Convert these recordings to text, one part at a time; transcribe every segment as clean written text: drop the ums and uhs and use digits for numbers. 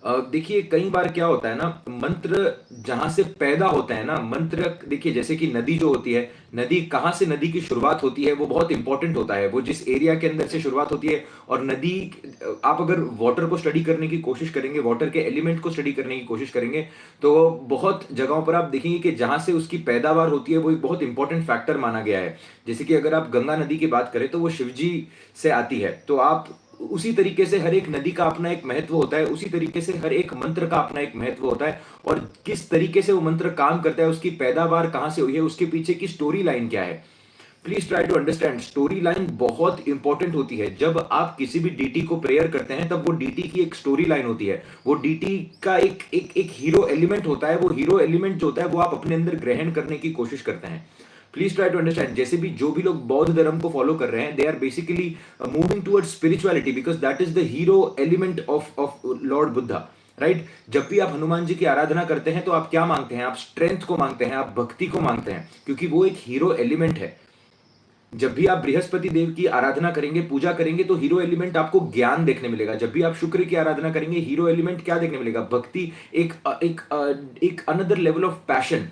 देखिए कई बार क्या होता है ना, मंत्र जहां से पैदा होता है ना, मंत्र देखिए जैसे कि नदी जो होती है, नदी कहाँ से नदी की शुरुआत होती है वो बहुत इंपॉर्टेंट होता है, वो जिस एरिया के अंदर से शुरुआत होती है। और नदी, आप अगर वाटर को स्टडी करने की कोशिश करेंगे, वाटर के एलिमेंट को स्टडी करने की कोशिश करेंगे, तो बहुत जगहों पर आप देखेंगे कि जहां से उसकी पैदावार होती है वो एक बहुत इंपॉर्टेंट फैक्टर माना गया है। जैसे कि अगर आप गंगा नदी की बात करें तो वो शिवजी से आती है, तो आप उसी तरीके से हर एक नदी का अपना एक महत्व होता है, उसी तरीके से हर एक मंत्र का अपना एक महत्व होता है। और किस तरीके से वो मंत्र काम करता है, उसकी पैदावार कहां से हुई है, उसके पीछे की स्टोरी लाइन क्या है। Please try to understand, story line बहुत इंपॉर्टेंट होती है। जब आप किसी भी डीटी को प्रेयर करते हैं तब वो डीटी की एक स्टोरी लाइन होती है, वो डीटी का एक हीरो एलिमेंट होता है। वो हीरो एलिमेंट जो होता है वो आप अपने अंदर ग्रहण करने की कोशिश करते हैं। प्लीज ट्राई टू अंडरस्टैंड, जैसे भी जो भी लोग बौद्ध धर्म को फॉलो कर रहे हैं, they are basically moving towards spirituality, because that is the hero element of lord Buddha, right. जब भी आप हनुमान जी की आराधना करते हैं तो आप क्या मांगते हैं? आप स्ट्रेंथ को मांगते हैं, आप भक्ति को मांगते हैं, क्योंकि वो एक हीरो एलिमेंट है। जब भी आप बृहस्पति देव की आराधना करेंगे, पूजा करेंगे, तो हीरो एलिमेंट आपको ज्ञान देखने मिलेगा। जब भी आप शुक्र की आराधना करेंगे, हीरो एलिमेंट क्या देखने मिलेगा? भक्ति, एक एक एक another level of passion,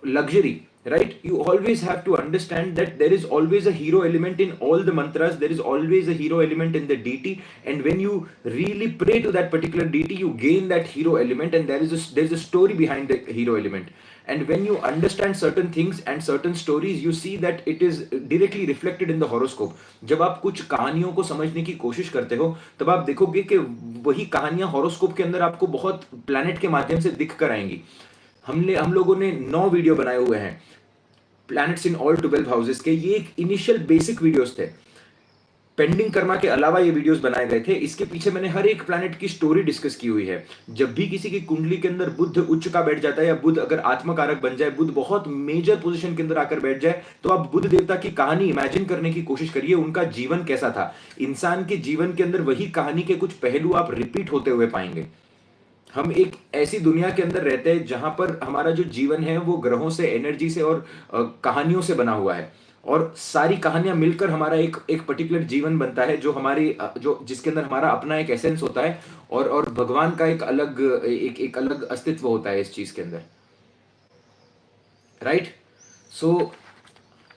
luxury, right? You always have to understand that there is always a hero element in all the mantras, there is always a hero element in the deity, and when you really pray to that particular deity, you gain that hero element, and there's a story behind the hero element. And when you understand certain things and certain stories, you see that it is directly reflected in the horoscope. जब आप कुछ कहानियों को समझने की कोशिश करते हो, तब आप देखोगे कि वही कहानियां हॉरोस्कोप के अंदर आपको बहुत प्लैनेट के माध्यम से दिख कर आएंगी। हम लोगों ने 9 वीडियो बनाए हुए हैं प्लैनेट्स इन ऑल 12 हाउसेस के। ये एक इनिशियल बेसिक वीडियोस थे, पेंडिंग कर्मा के अलावा ये वीडियोस बनाए गए थे। इसके पीछे मैंने हर एक प्लैनेट की स्टोरी डिस्कस की हुई है। जब भी किसी की कुंडली के अंदर बुध उच्च का बैठ जाता है, या बुध अगर आत्मकारक बन जाए, बुध बहुत मेजर पोजीशन के अंदर आकर बैठ जाए, तो आप बुध देवता की कहानी इमेजिन करने की कोशिश करिए, उनका जीवन कैसा था। इंसान के जीवन के अंदर वही कहानी के कुछ पहलू आप रिपीट होते हुए पाएंगे। हम एक ऐसी दुनिया के अंदर रहते हैं जहां पर हमारा जो जीवन है वो ग्रहों से, एनर्जी से और कहानियों से बना हुआ है, और सारी कहानियां मिलकर हमारा एक एक पर्टिकुलर जीवन बनता है, जो हमारी जो जिसके अंदर हमारा अपना एक एसेंस होता है, और भगवान का एक अलग अस्तित्व होता है इस चीज के अंदर, राइट। सो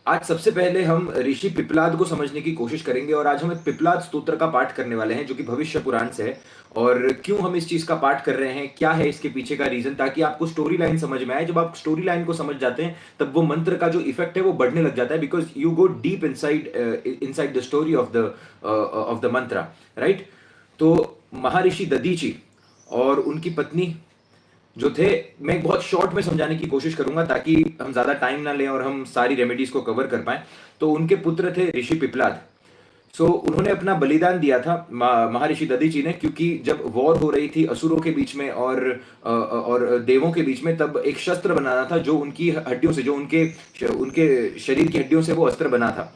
आज सबसे पहले हम ऋषि पिपलाद को समझने की कोशिश करेंगे, और आज हम एक पिपलाद स्तोत्र का पाठ करने वाले हैं जो कि भविष्य पुराण से है। और क्यों हम इस चीज का पाठ कर रहे हैं, क्या है इसके पीछे का रीजन, ताकि आपको स्टोरी लाइन समझ में आए। जब आप स्टोरी लाइन को समझ जाते हैं तब वो मंत्र का जो इफेक्ट है वो बढ़ने लग जाता है, because you go deep inside the story of the मंत्र, राइट। तो महर्षि दधीचि और उनकी पत्नी जो थे, मैं एक बहुत शॉर्ट में समझाने की कोशिश करूंगा ताकि हम ज्यादा टाइम ना लें और हम सारी रेमेडीज को कवर कर पाए। तो उनके पुत्र थे ऋषि पिपलाद। सो उन्होंने अपना बलिदान दिया था महर्षि दधीचि ने, क्योंकि जब वॉर हो रही थी असुरों के बीच में और देवों के बीच में, तब एक शस्त्र बनाना था जो उनकी हड्डियों से, जो उनके उनके शरीर की हड्डियों से वो अस्त्र बना था,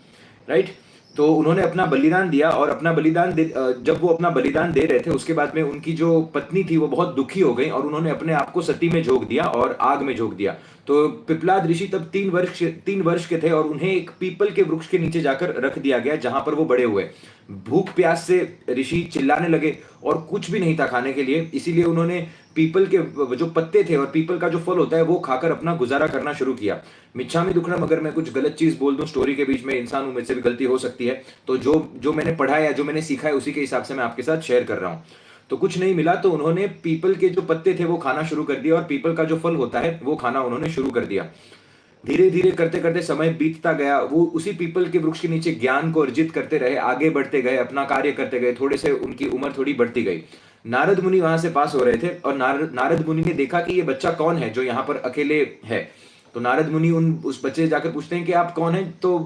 राइट। तो उन्होंने अपना बलिदान दिया, और अपना जब वो अपना बलिदान दे रहे थे, उसके बाद में उनकी जो पत्नी थी वो बहुत दुखी हो गई, और उन्होंने अपने आप को सती में झोंक दिया और आग में झोंक दिया। तो पिपलाद ऋषि तब 3 वर्ष के थे, और उन्हें एक पीपल के वृक्ष के नीचे जाकर रख दिया गया, जहां पर वो बड़े हुए। भूख प्यास से ऋषि चिल्लाने लगे और कुछ भी नहीं था खाने के लिए, इसीलिए उन्होंने पीपल के जो पत्ते थे और पीपल का जो फल होता है वो खाकर अपना गुजारा करना शुरू किया। मिच्छामी दुक्कडम, अगर मैं कुछ गलत चीज बोल दूं स्टोरी के बीच में, इंसान हूं, मुझसे भी गलती हो सकती है। तो जो जो मैंने पढ़ा है या जो मैंने सीखा है उसी के हिसाब से मैं आपके साथ शेयर कर रहा हूं। तो कुछ नहीं मिला तो उन्होंने पीपल के जो पत्ते थे वो खाना शुरू कर दिया, और पीपल का जो फल होता है वो खाना उन्होंने शुरू कर दिया। धीरे धीरे करते करते समय बीतता गया, वो उसी पीपल के वृक्ष के नीचे ज्ञान को अर्जित करते रहे, आगे बढ़ते गए, अपना कार्य करते गए, थोड़े से उनकी उम्र थोड़ी बढ़ती गई। नारद मुनि वहां से पास हो रहे थे, और नारद मुनि ने देखा कि ये बच्चा कौन है जो यहाँ पर अकेले है। तो नारद मुनि उस बच्चे से जाकर पूछते हैं कि आप कौन हैं। तो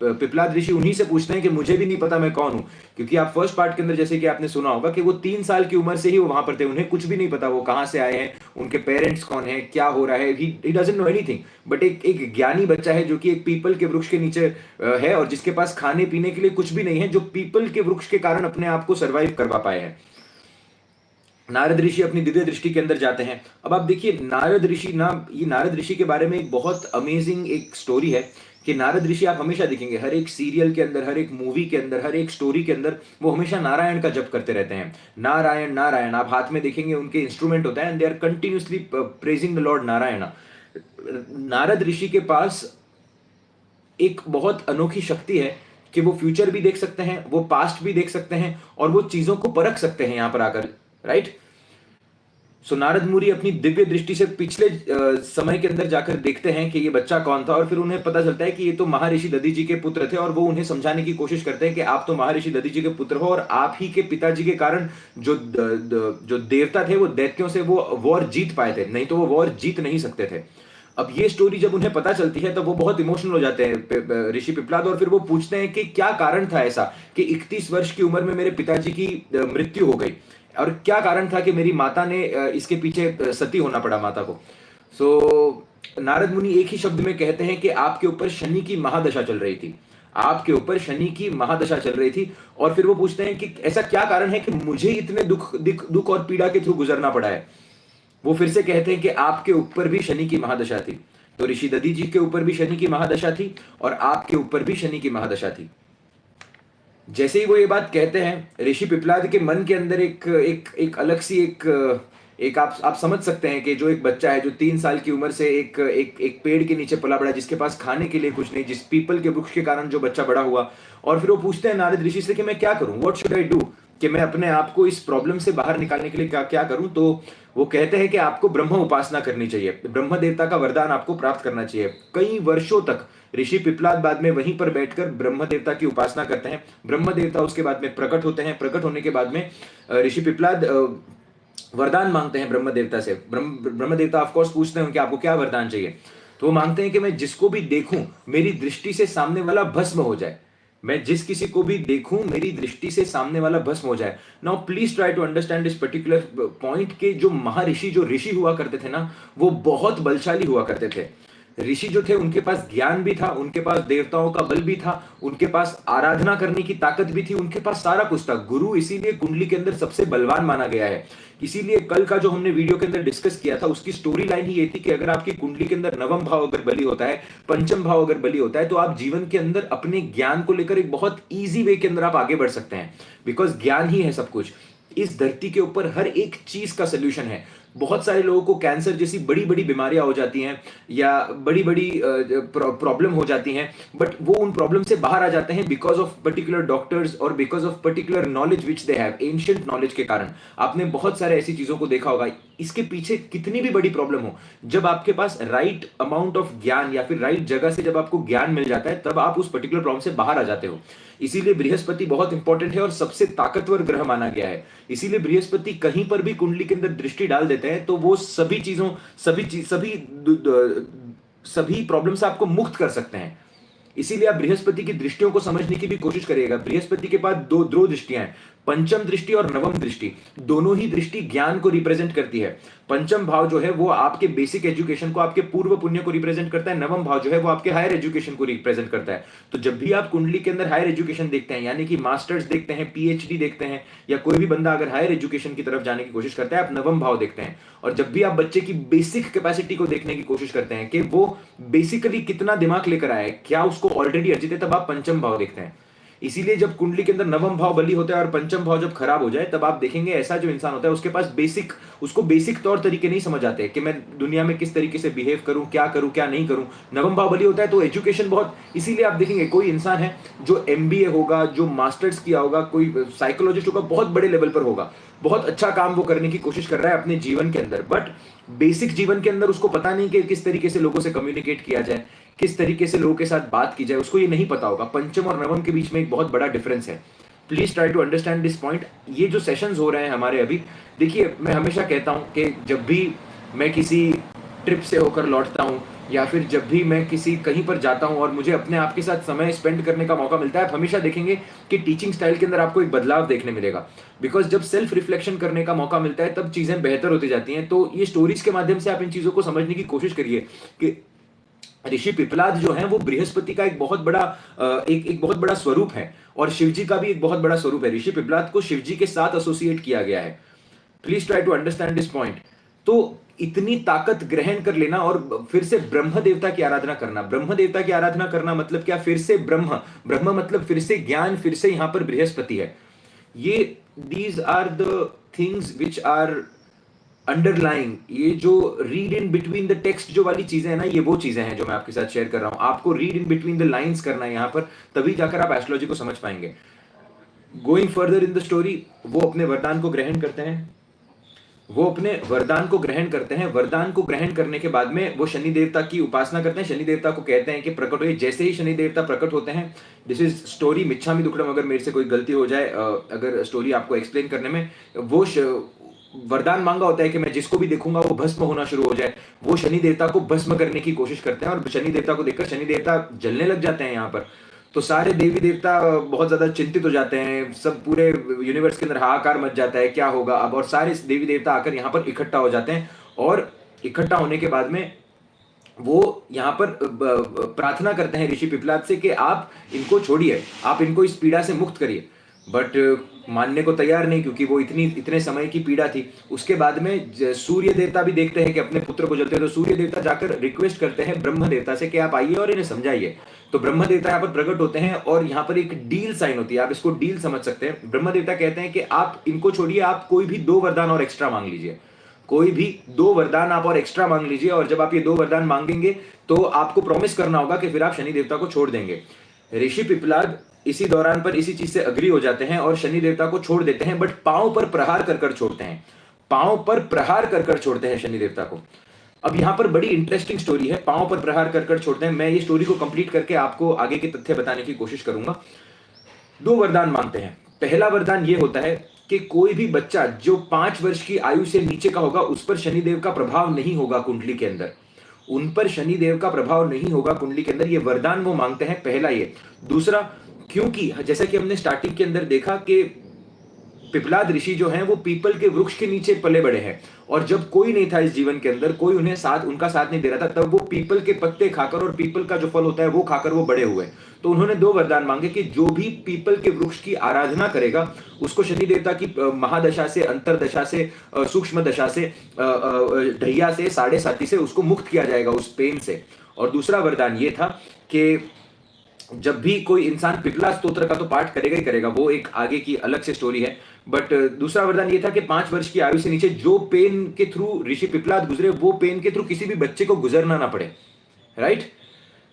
पिपलाद ऋषि उन्हीं से पूछते हैं कि मुझे भी नहीं पता मैं कौन हूं, क्योंकि आप फर्स्ट पार्ट के अंदर जैसे कि आपने सुना होगा कि वो 3 साल की उम्र से ही वो वहां पर थे, उन्हें कुछ भी नहीं पता वो कहां से आए हैं, उनके पेरेंट्स कौन है, क्या हो रहा है, he doesn't know anything. But एक ज्ञानी बच्चा है जो कि एक पीपल के वृक्ष के नीचे है, और जिसके पास खाने पीने के लिए कुछ भी नहीं है, जो पीपल के वृक्ष के कारण अपने आप को सर्वाइव करवा पाए हैं। नारद ऋषि अपनी दिव्य दृष्टि के अंदर जाते हैं। अब आप देखिए नारद ऋषि के बारे में एक बहुत अमेजिंग एक स्टोरी है कि नारद ऋषि आप हमेशा देखेंगे हर एक सीरियल के अंदर, हर एक मूवी के अंदर, हर एक स्टोरी के अंदर वो हमेशा नारायण का जप करते रहते हैं। नारायण नारायण, आप हाथ में देखेंगे उनके इंस्ट्रूमेंट होता है and they are continuously praising the lord Narayan. Narad ऋषि के पास एक बहुत अनोखी शक्ति है कि वो फ्यूचर भी देख सकते हैं, वो पास्ट भी देख सकते हैं और वो चीजों को परख सकते हैं यहां पर आकर, राइट। सो नारद मुनि अपनी दिव्य दृष्टि से पिछले समय के अंदर जाकर देखते हैं कि ये बच्चा कौन था और फिर उन्हें पता चलता है कि ये तो महर्षि दधि जी के पुत्र थे और वो उन्हें समझाने की कोशिश करते हैं कि आप तो महर्षि दधि जी के पुत्र हो और आप ही के पिताजी के कारण जो देवता थे वो दैत्यों से वो वॉर जीत पाए थे, नहीं तो वो वॉर जीत नहीं सकते थे। अब ये स्टोरी जब उन्हें पता चलती है तो वो बहुत इमोशनल हो जाते हैं ऋषि पिपलाद और फिर वो पूछते हैं कि क्या कारण था ऐसा कि 31 वर्ष की उम्र में मेरे पिताजी की मृत्यु हो गई और क्या कारण था कि मेरी माता ने इसके पीछे सती होना पड़ा माता को। सो नारद मुनि एक ही शब्द में कहते हैं कि आपके ऊपर शनि की महादशा चल रही थी, आपके ऊपर शनि की महादशा चल रही थी। और फिर वो पूछते हैं कि ऐसा क्या कारण है कि मुझे इतने दुख और पीड़ा के थ्रू गुजरना पड़ा है। वो फिर से कहते हैं कि आपके ऊपर भी शनि की महादशा थी। तो ऋषि दधि जी के ऊपर भी शनि की महादशा थी और आपके ऊपर भी शनि की महादशा थी। जैसे ही वो ये बात कहते हैं ऋषि पिपलाद के मन के अंदर एक अलग सी एक आप समझ सकते हैं कि जो एक बच्चा है जो 3 साल की उम्र से एक पेड़ के नीचे पला बड़ा, जिसके पास खाने के लिए कुछ नहीं, जिस पीपल के वृक्ष के कारण जो बच्चा बड़ा हुआ। और फिर वो पूछते हैं नारद ऋषि से कि मैं क्या करूं, व्हाट शुड आई डू, कि मैं अपने आप को इस प्रॉब्लम से बाहर निकालने के लिए क्या क्या करूं। तो वो कहते हैं कि आपको ब्रह्म उपासना करनी चाहिए, ब्रह्म देवता का वरदान आपको प्राप्त करना चाहिए। कई वर्षों तक ऋषि पिपलाद बाद में वहीं पर बैठकर ब्रह्म देवता की उपासना करते हैं। ब्रह्म देवता उसके बाद में प्रकट होते हैं, प्रकट होने के बाद में ऋषि पिपलाद वरदान मांगते हैं ब्रह्म देवता से। ब्रह्म देवता ऑफ कोर्स पूछते हैं कि आपको क्या वरदान चाहिए। तो वो मांगते हैं कि मैं जिसको भी देखूं मेरी दृष्टि से सामने वाला भस्म हो जाए, मैं जिस किसी को भी देखूं मेरी दृष्टि से सामने वाला भस्म हो जाए। Now please try to understand this particular point के जो महर्षि जो ऋषि हुआ करते थे ना, वो बहुत बलशाली हुआ करते थे। ऋषि जो थे उनके पास ज्ञान भी था, उनके पास देवताओं का बल भी था, उनके पास आराधना करने की ताकत भी थी, उनके पास सारा कुछ था। गुरु इसीलिए कुंडली के अंदर सबसे बलवान माना गया है। इसीलिए कल का जो हमने वीडियो के अंदर डिस्कस किया था उसकी स्टोरी लाइन ही ये थी कि अगर आपकी कुंडली के अंदर नवम भाव अगर बली होता है, पंचम भाव अगर बली होता है, तो आप जीवन के अंदर अपने ज्ञान को लेकर एक बहुत ईजी वे के अंदर आप आगे बढ़ सकते हैं। बिकॉज ज्ञान ही है सब कुछ। इस धरती के ऊपर हर एक चीज का सोल्यूशन है। बहुत सारे लोगों को कैंसर जैसी बड़ी बड़ी बीमारियां हो जाती हैं या बड़ी बड़ी प्रॉब्लम हो जाती हैं, बट वो उन प्रॉब्लम से बाहर आ जाते हैं बिकॉज ऑफ पर्टिकुलर डॉक्टर्स और because of particular knowledge which they have, ancient knowledge के कारण। आपने बहुत सारे ऐसी चीजों को देखा होगा। इसके पीछे कितनी भी बड़ी प्रॉब्लम हो, जब आपके पास राइट अमाउंट ऑफ ज्ञान या फिर राइट जगह से जब आपको ज्ञान मिल जाता है, तब आप उस पर्टिकुलर प्रॉब्लम से बाहर आ जाते हो। इसीलिए बृहस्पति बहुत इंपॉर्टेंट है और सबसे ताकतवर ग्रह माना गया है। इसीलिए बृहस्पति कहीं पर भी कुंडली के अंदर दृष्टि डाल देते हैं तो वो सभी प्रॉब्लम से आपको मुक्त कर सकते हैं। इसीलिए आप बृहस्पति की दृष्टियों को समझने की भी कोशिश करिएगा। बृहस्पति के पास दो दृष्टियां हैं, पंचम दृष्टि और नवम दृष्टि। दोनों ही दृष्टि ज्ञान को रिप्रेजेंट करती है। पंचम भाव जो है वो आपके बेसिक एजुकेशन को, आपके पूर्व पुण्य को रिप्रेजेंट करता है। नवम भाव जो है वो आपके हायर एजुकेशन को रिप्रेजेंट करता है। तो जब भी आप कुंडली के अंदर हायर एजुकेशन देखते हैं, यानी कि मास्टर्स देखते हैं, पीएचडी देखते हैं, या कोई भी बंदा अगर हायर एजुकेशन की तरफ जाने की कोशिश करता है, आप नवम भाव देखते हैं। और जब भी आप बच्चे की बेसिक कैपेसिटी को देखने की कोशिश करते हैं कि वो बेसिकली कितना दिमाग लेकर आया है, क्या उसको ऑलरेडी अर्जित है, तब आप पंचम भाव देखते हैं। इसीलिए जब कुंडली के अंदर नवम भाव बली होता है और पंचम भाव जब खराब हो जाए, तब आप देखेंगे ऐसा जो इंसान होता है उसके पास उसको बेसिक तौर तरीके नहीं समझ आते कि मैं दुनिया में किस तरीके से बिहेव करूं क्या नहीं करूं। नवम भाव बली होता है तो एजुकेशन बहुत, इसीलिए आप देखेंगे कोई इंसान है जो एमबीए होगा, जो मास्टर्स किया होगा, कोई साइकोलॉजिस्ट होगा, बहुत बड़े लेवल पर होगा, बहुत अच्छा काम वो करने की कोशिश कर रहा है अपने जीवन के अंदर, बट बेसिक जीवन के अंदर उसको पता नहीं कि किस तरीके से लोगों से कम्युनिकेट किया जाए, किस तरीके से लोगों के साथ बात की जाए, उसको ये नहीं पता होगा। पंचम और नवम के बीच में एक बहुत बड़ा डिफरेंस है। Please try to understand this point. ये जो सेशंस हो रहे हैं हमारे अभी, देखिए मैं हमेशा कहता हूं कि जब भी मैं किसी ट्रिप से होकर लौटता हूं या फिर जब भी मैं किसी कहीं पर जाता हूं और मुझे अपने आप के साथ समय स्पेंड करने का मौका मिलता है, आप हमेशा देखेंगे कि टीचिंग स्टाइल के अंदर आपको एक बदलाव देखने मिलेगा। बिकॉज जब सेल्फ रिफ्लेक्शन करने का मौका मिलता है तब चीजें बेहतर होती जाती हैं। तो ये स्टोरीज के माध्यम से आप इन चीजों को समझने की कोशिश करिए कि ऋषि पिपलाद जो है वो बृहस्पति का एक बहुत बड़ा स्वरूप है और शिवजी का भी एक बहुत बड़ा स्वरूप है। ऋषि पिपलाद को शिवजी के साथ एसोसिएट किया गया है। Please try to understand this point. तो इतनी ताकत ग्रहण कर लेना और फिर से ब्रह्म देवता की आराधना करना। ब्रह्म देवता की आराधना करना मतलब क्या? फिर से ब्रह्म, ब्रह्म मतलब फिर से ज्ञान, फिर से यहां पर बृहस्पति है। ये these are the things which are underlying. ये जो read in between the text जो वाली चीजें हैं ना, ये वो चीजें हैं जो मैं आपके साथ शेयर कर रहा हूं। आपको read in between the lines करना है यहां पर, तभी जाकर आप एस्ट्रोलॉजी को समझ पाएंगे। Going further in the story, वो अपने वरदान को ग्रहण करते हैं, वो अपने वरदान को ग्रहण करते हैं। वरदान को ग्रहण करने के बाद में वो शनि देवता की उपासना करते हैं। शनि देवता को कहते हैं कि प्रकट हुए। जैसे ही शनि देवता प्रकट होते हैं, दिस इज स्टोरी मिच्छामि दुक्कडम, अगर मेरे से कोई गलती हो जाए अगर स्टोरी आपको एक्सप्लेन करने में, वो वरदान मांगा होता है कि मैं जिसको भी देखूंगा वो भस्म होना शुरू हो जाए। वो शनि देवता को भस्म करने की कोशिश करते हैं और शनि देवता को देखकर शनि देवता जलने लग जाते हैं यहाँ पर। तो सारे देवी देवता बहुत ज्यादा चिंतित हो जाते हैं, सब पूरे यूनिवर्स के अंदर हाहाकार मच जाता है, क्या होगा अब। और सारे देवी देवता आकर यहाँ पर इकट्ठा हो जाते हैं और इकट्ठा होने के बाद में वो यहाँ पर प्रार्थना करते हैं ऋषि पिपलाद से कि आप इनको छोड़िए, आप इनको इस पीड़ा से मुक्त करिए। बट मानने को तैयार नहीं, क्योंकि वो इतने समय की पीड़ा थी। उसके बाद में सूर्य देवता भी देखते हैं कि अपने पुत्र को जलते हैं, तो सूर्य देवता जाकर रिक्वेस्ट करते हैं ब्रह्म देवता से कि आप आइए और इन्हें समझाइए। तो ब्रह्म देवता यहाँ पर प्रकट होते हैं और यहाँ पर एक डील साइन होती है, आप इसको डील समझ सकते हैं। ब्रह्म देवता कहते हैं कि आप इनको छोड़िए, आप कोई भी 2 वरदान और एक्स्ट्रा मांग लीजिए, कोई भी 2 वरदान आप और एक्स्ट्रा मांग लीजिए। और जब आप ये 2 वरदान मांगेंगे तो आपको प्रॉमिस करना होगा कि फिर आप शनि देवता को छोड़ देंगे। ऋषि पिपलाद इसी दौरान पर इसी चीज से अग्री हो जाते हैं और शनि देवता को छोड़ देते हैं, बट पांव पर प्रहार कर कर छोड़ते हैं, पांव पर प्रहार कर कर छोड़ते हैं शनि देवता को। अब यहां पर बड़ी इंटरेस्टिंग स्टोरी है, पांव पर प्रहार कर कर छोड़ते हैं। मैं ये स्टोरी को कंप्लीट करके आपको आगे के तथ्य बताने की कोशिश करूंगा। 2 वरदान मांगते हैं। पहला वरदान ये होता है कि कोई भी बच्चा जो 5 वर्ष की आयु से नीचे का होगा उस पर शनिदेव का प्रभाव नहीं होगा कुंडली के अंदर, उन पर शनिदेव का प्रभाव नहीं होगा कुंडली के अंदर। ये वरदान वो मांगते हैं, पहला ये। दूसरा, क्योंकि जैसा कि हमने स्टार्टिंग के अंदर देखा कि पिपलाद ऋषि जो हैं वो पीपल के वृक्ष के नीचे पले बड़े हैं, और जब कोई नहीं था इस जीवन के अंदर, कोई उनका साथ नहीं दे रहा था, तब वो पीपल के पत्ते खाकर और पीपल का जो फल होता है वो खाकर वो बड़े हुए। तो उन्होंने 2 वरदान मांगे कि जो भी पीपल के वृक्ष की आराधना करेगा उसको शनि देवता की महादशा से, अंतरदशा से, सूक्ष्म दशा से, ढैया से, साढ़े साती से उसको मुक्त किया जाएगा उस पेन से। और दूसरा वरदान ये था कि जब भी कोई इंसान पिपला स्तोत्र का तो पाठ करेगा ही करेगा, वो एक आगे की अलग से स्टोरी है। बट दूसरा वरदान ये था कि 5 वर्ष की आयु से नीचे जो पेन के थ्रू ऋषि पिपलाद गुजरे, वो पेन के थ्रू किसी भी बच्चे को गुजरना ना पड़े। राइट?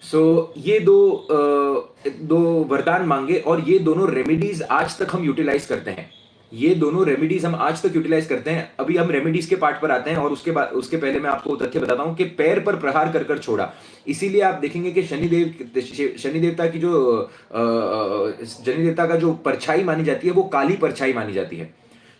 सो ये दो वरदान मांगे और ये दोनों रेमेडीज आज तक हम यूटिलाइज करते हैं। ये दोनों रेमेडीज हम आज तक यूटिलाइज करते हैं। अभी हम रेमेडीज के पार्ट पर आते हैं और उसके पहले मैं आपको तथ्य बताता हूं कि पैर पर प्रहार कर कर छोड़ा। इसीलिए आप देखेंगे कि शनि देवता की जो शनि देवता का जो परछाई मानी जाती है वो काली परछाई मानी जाती है।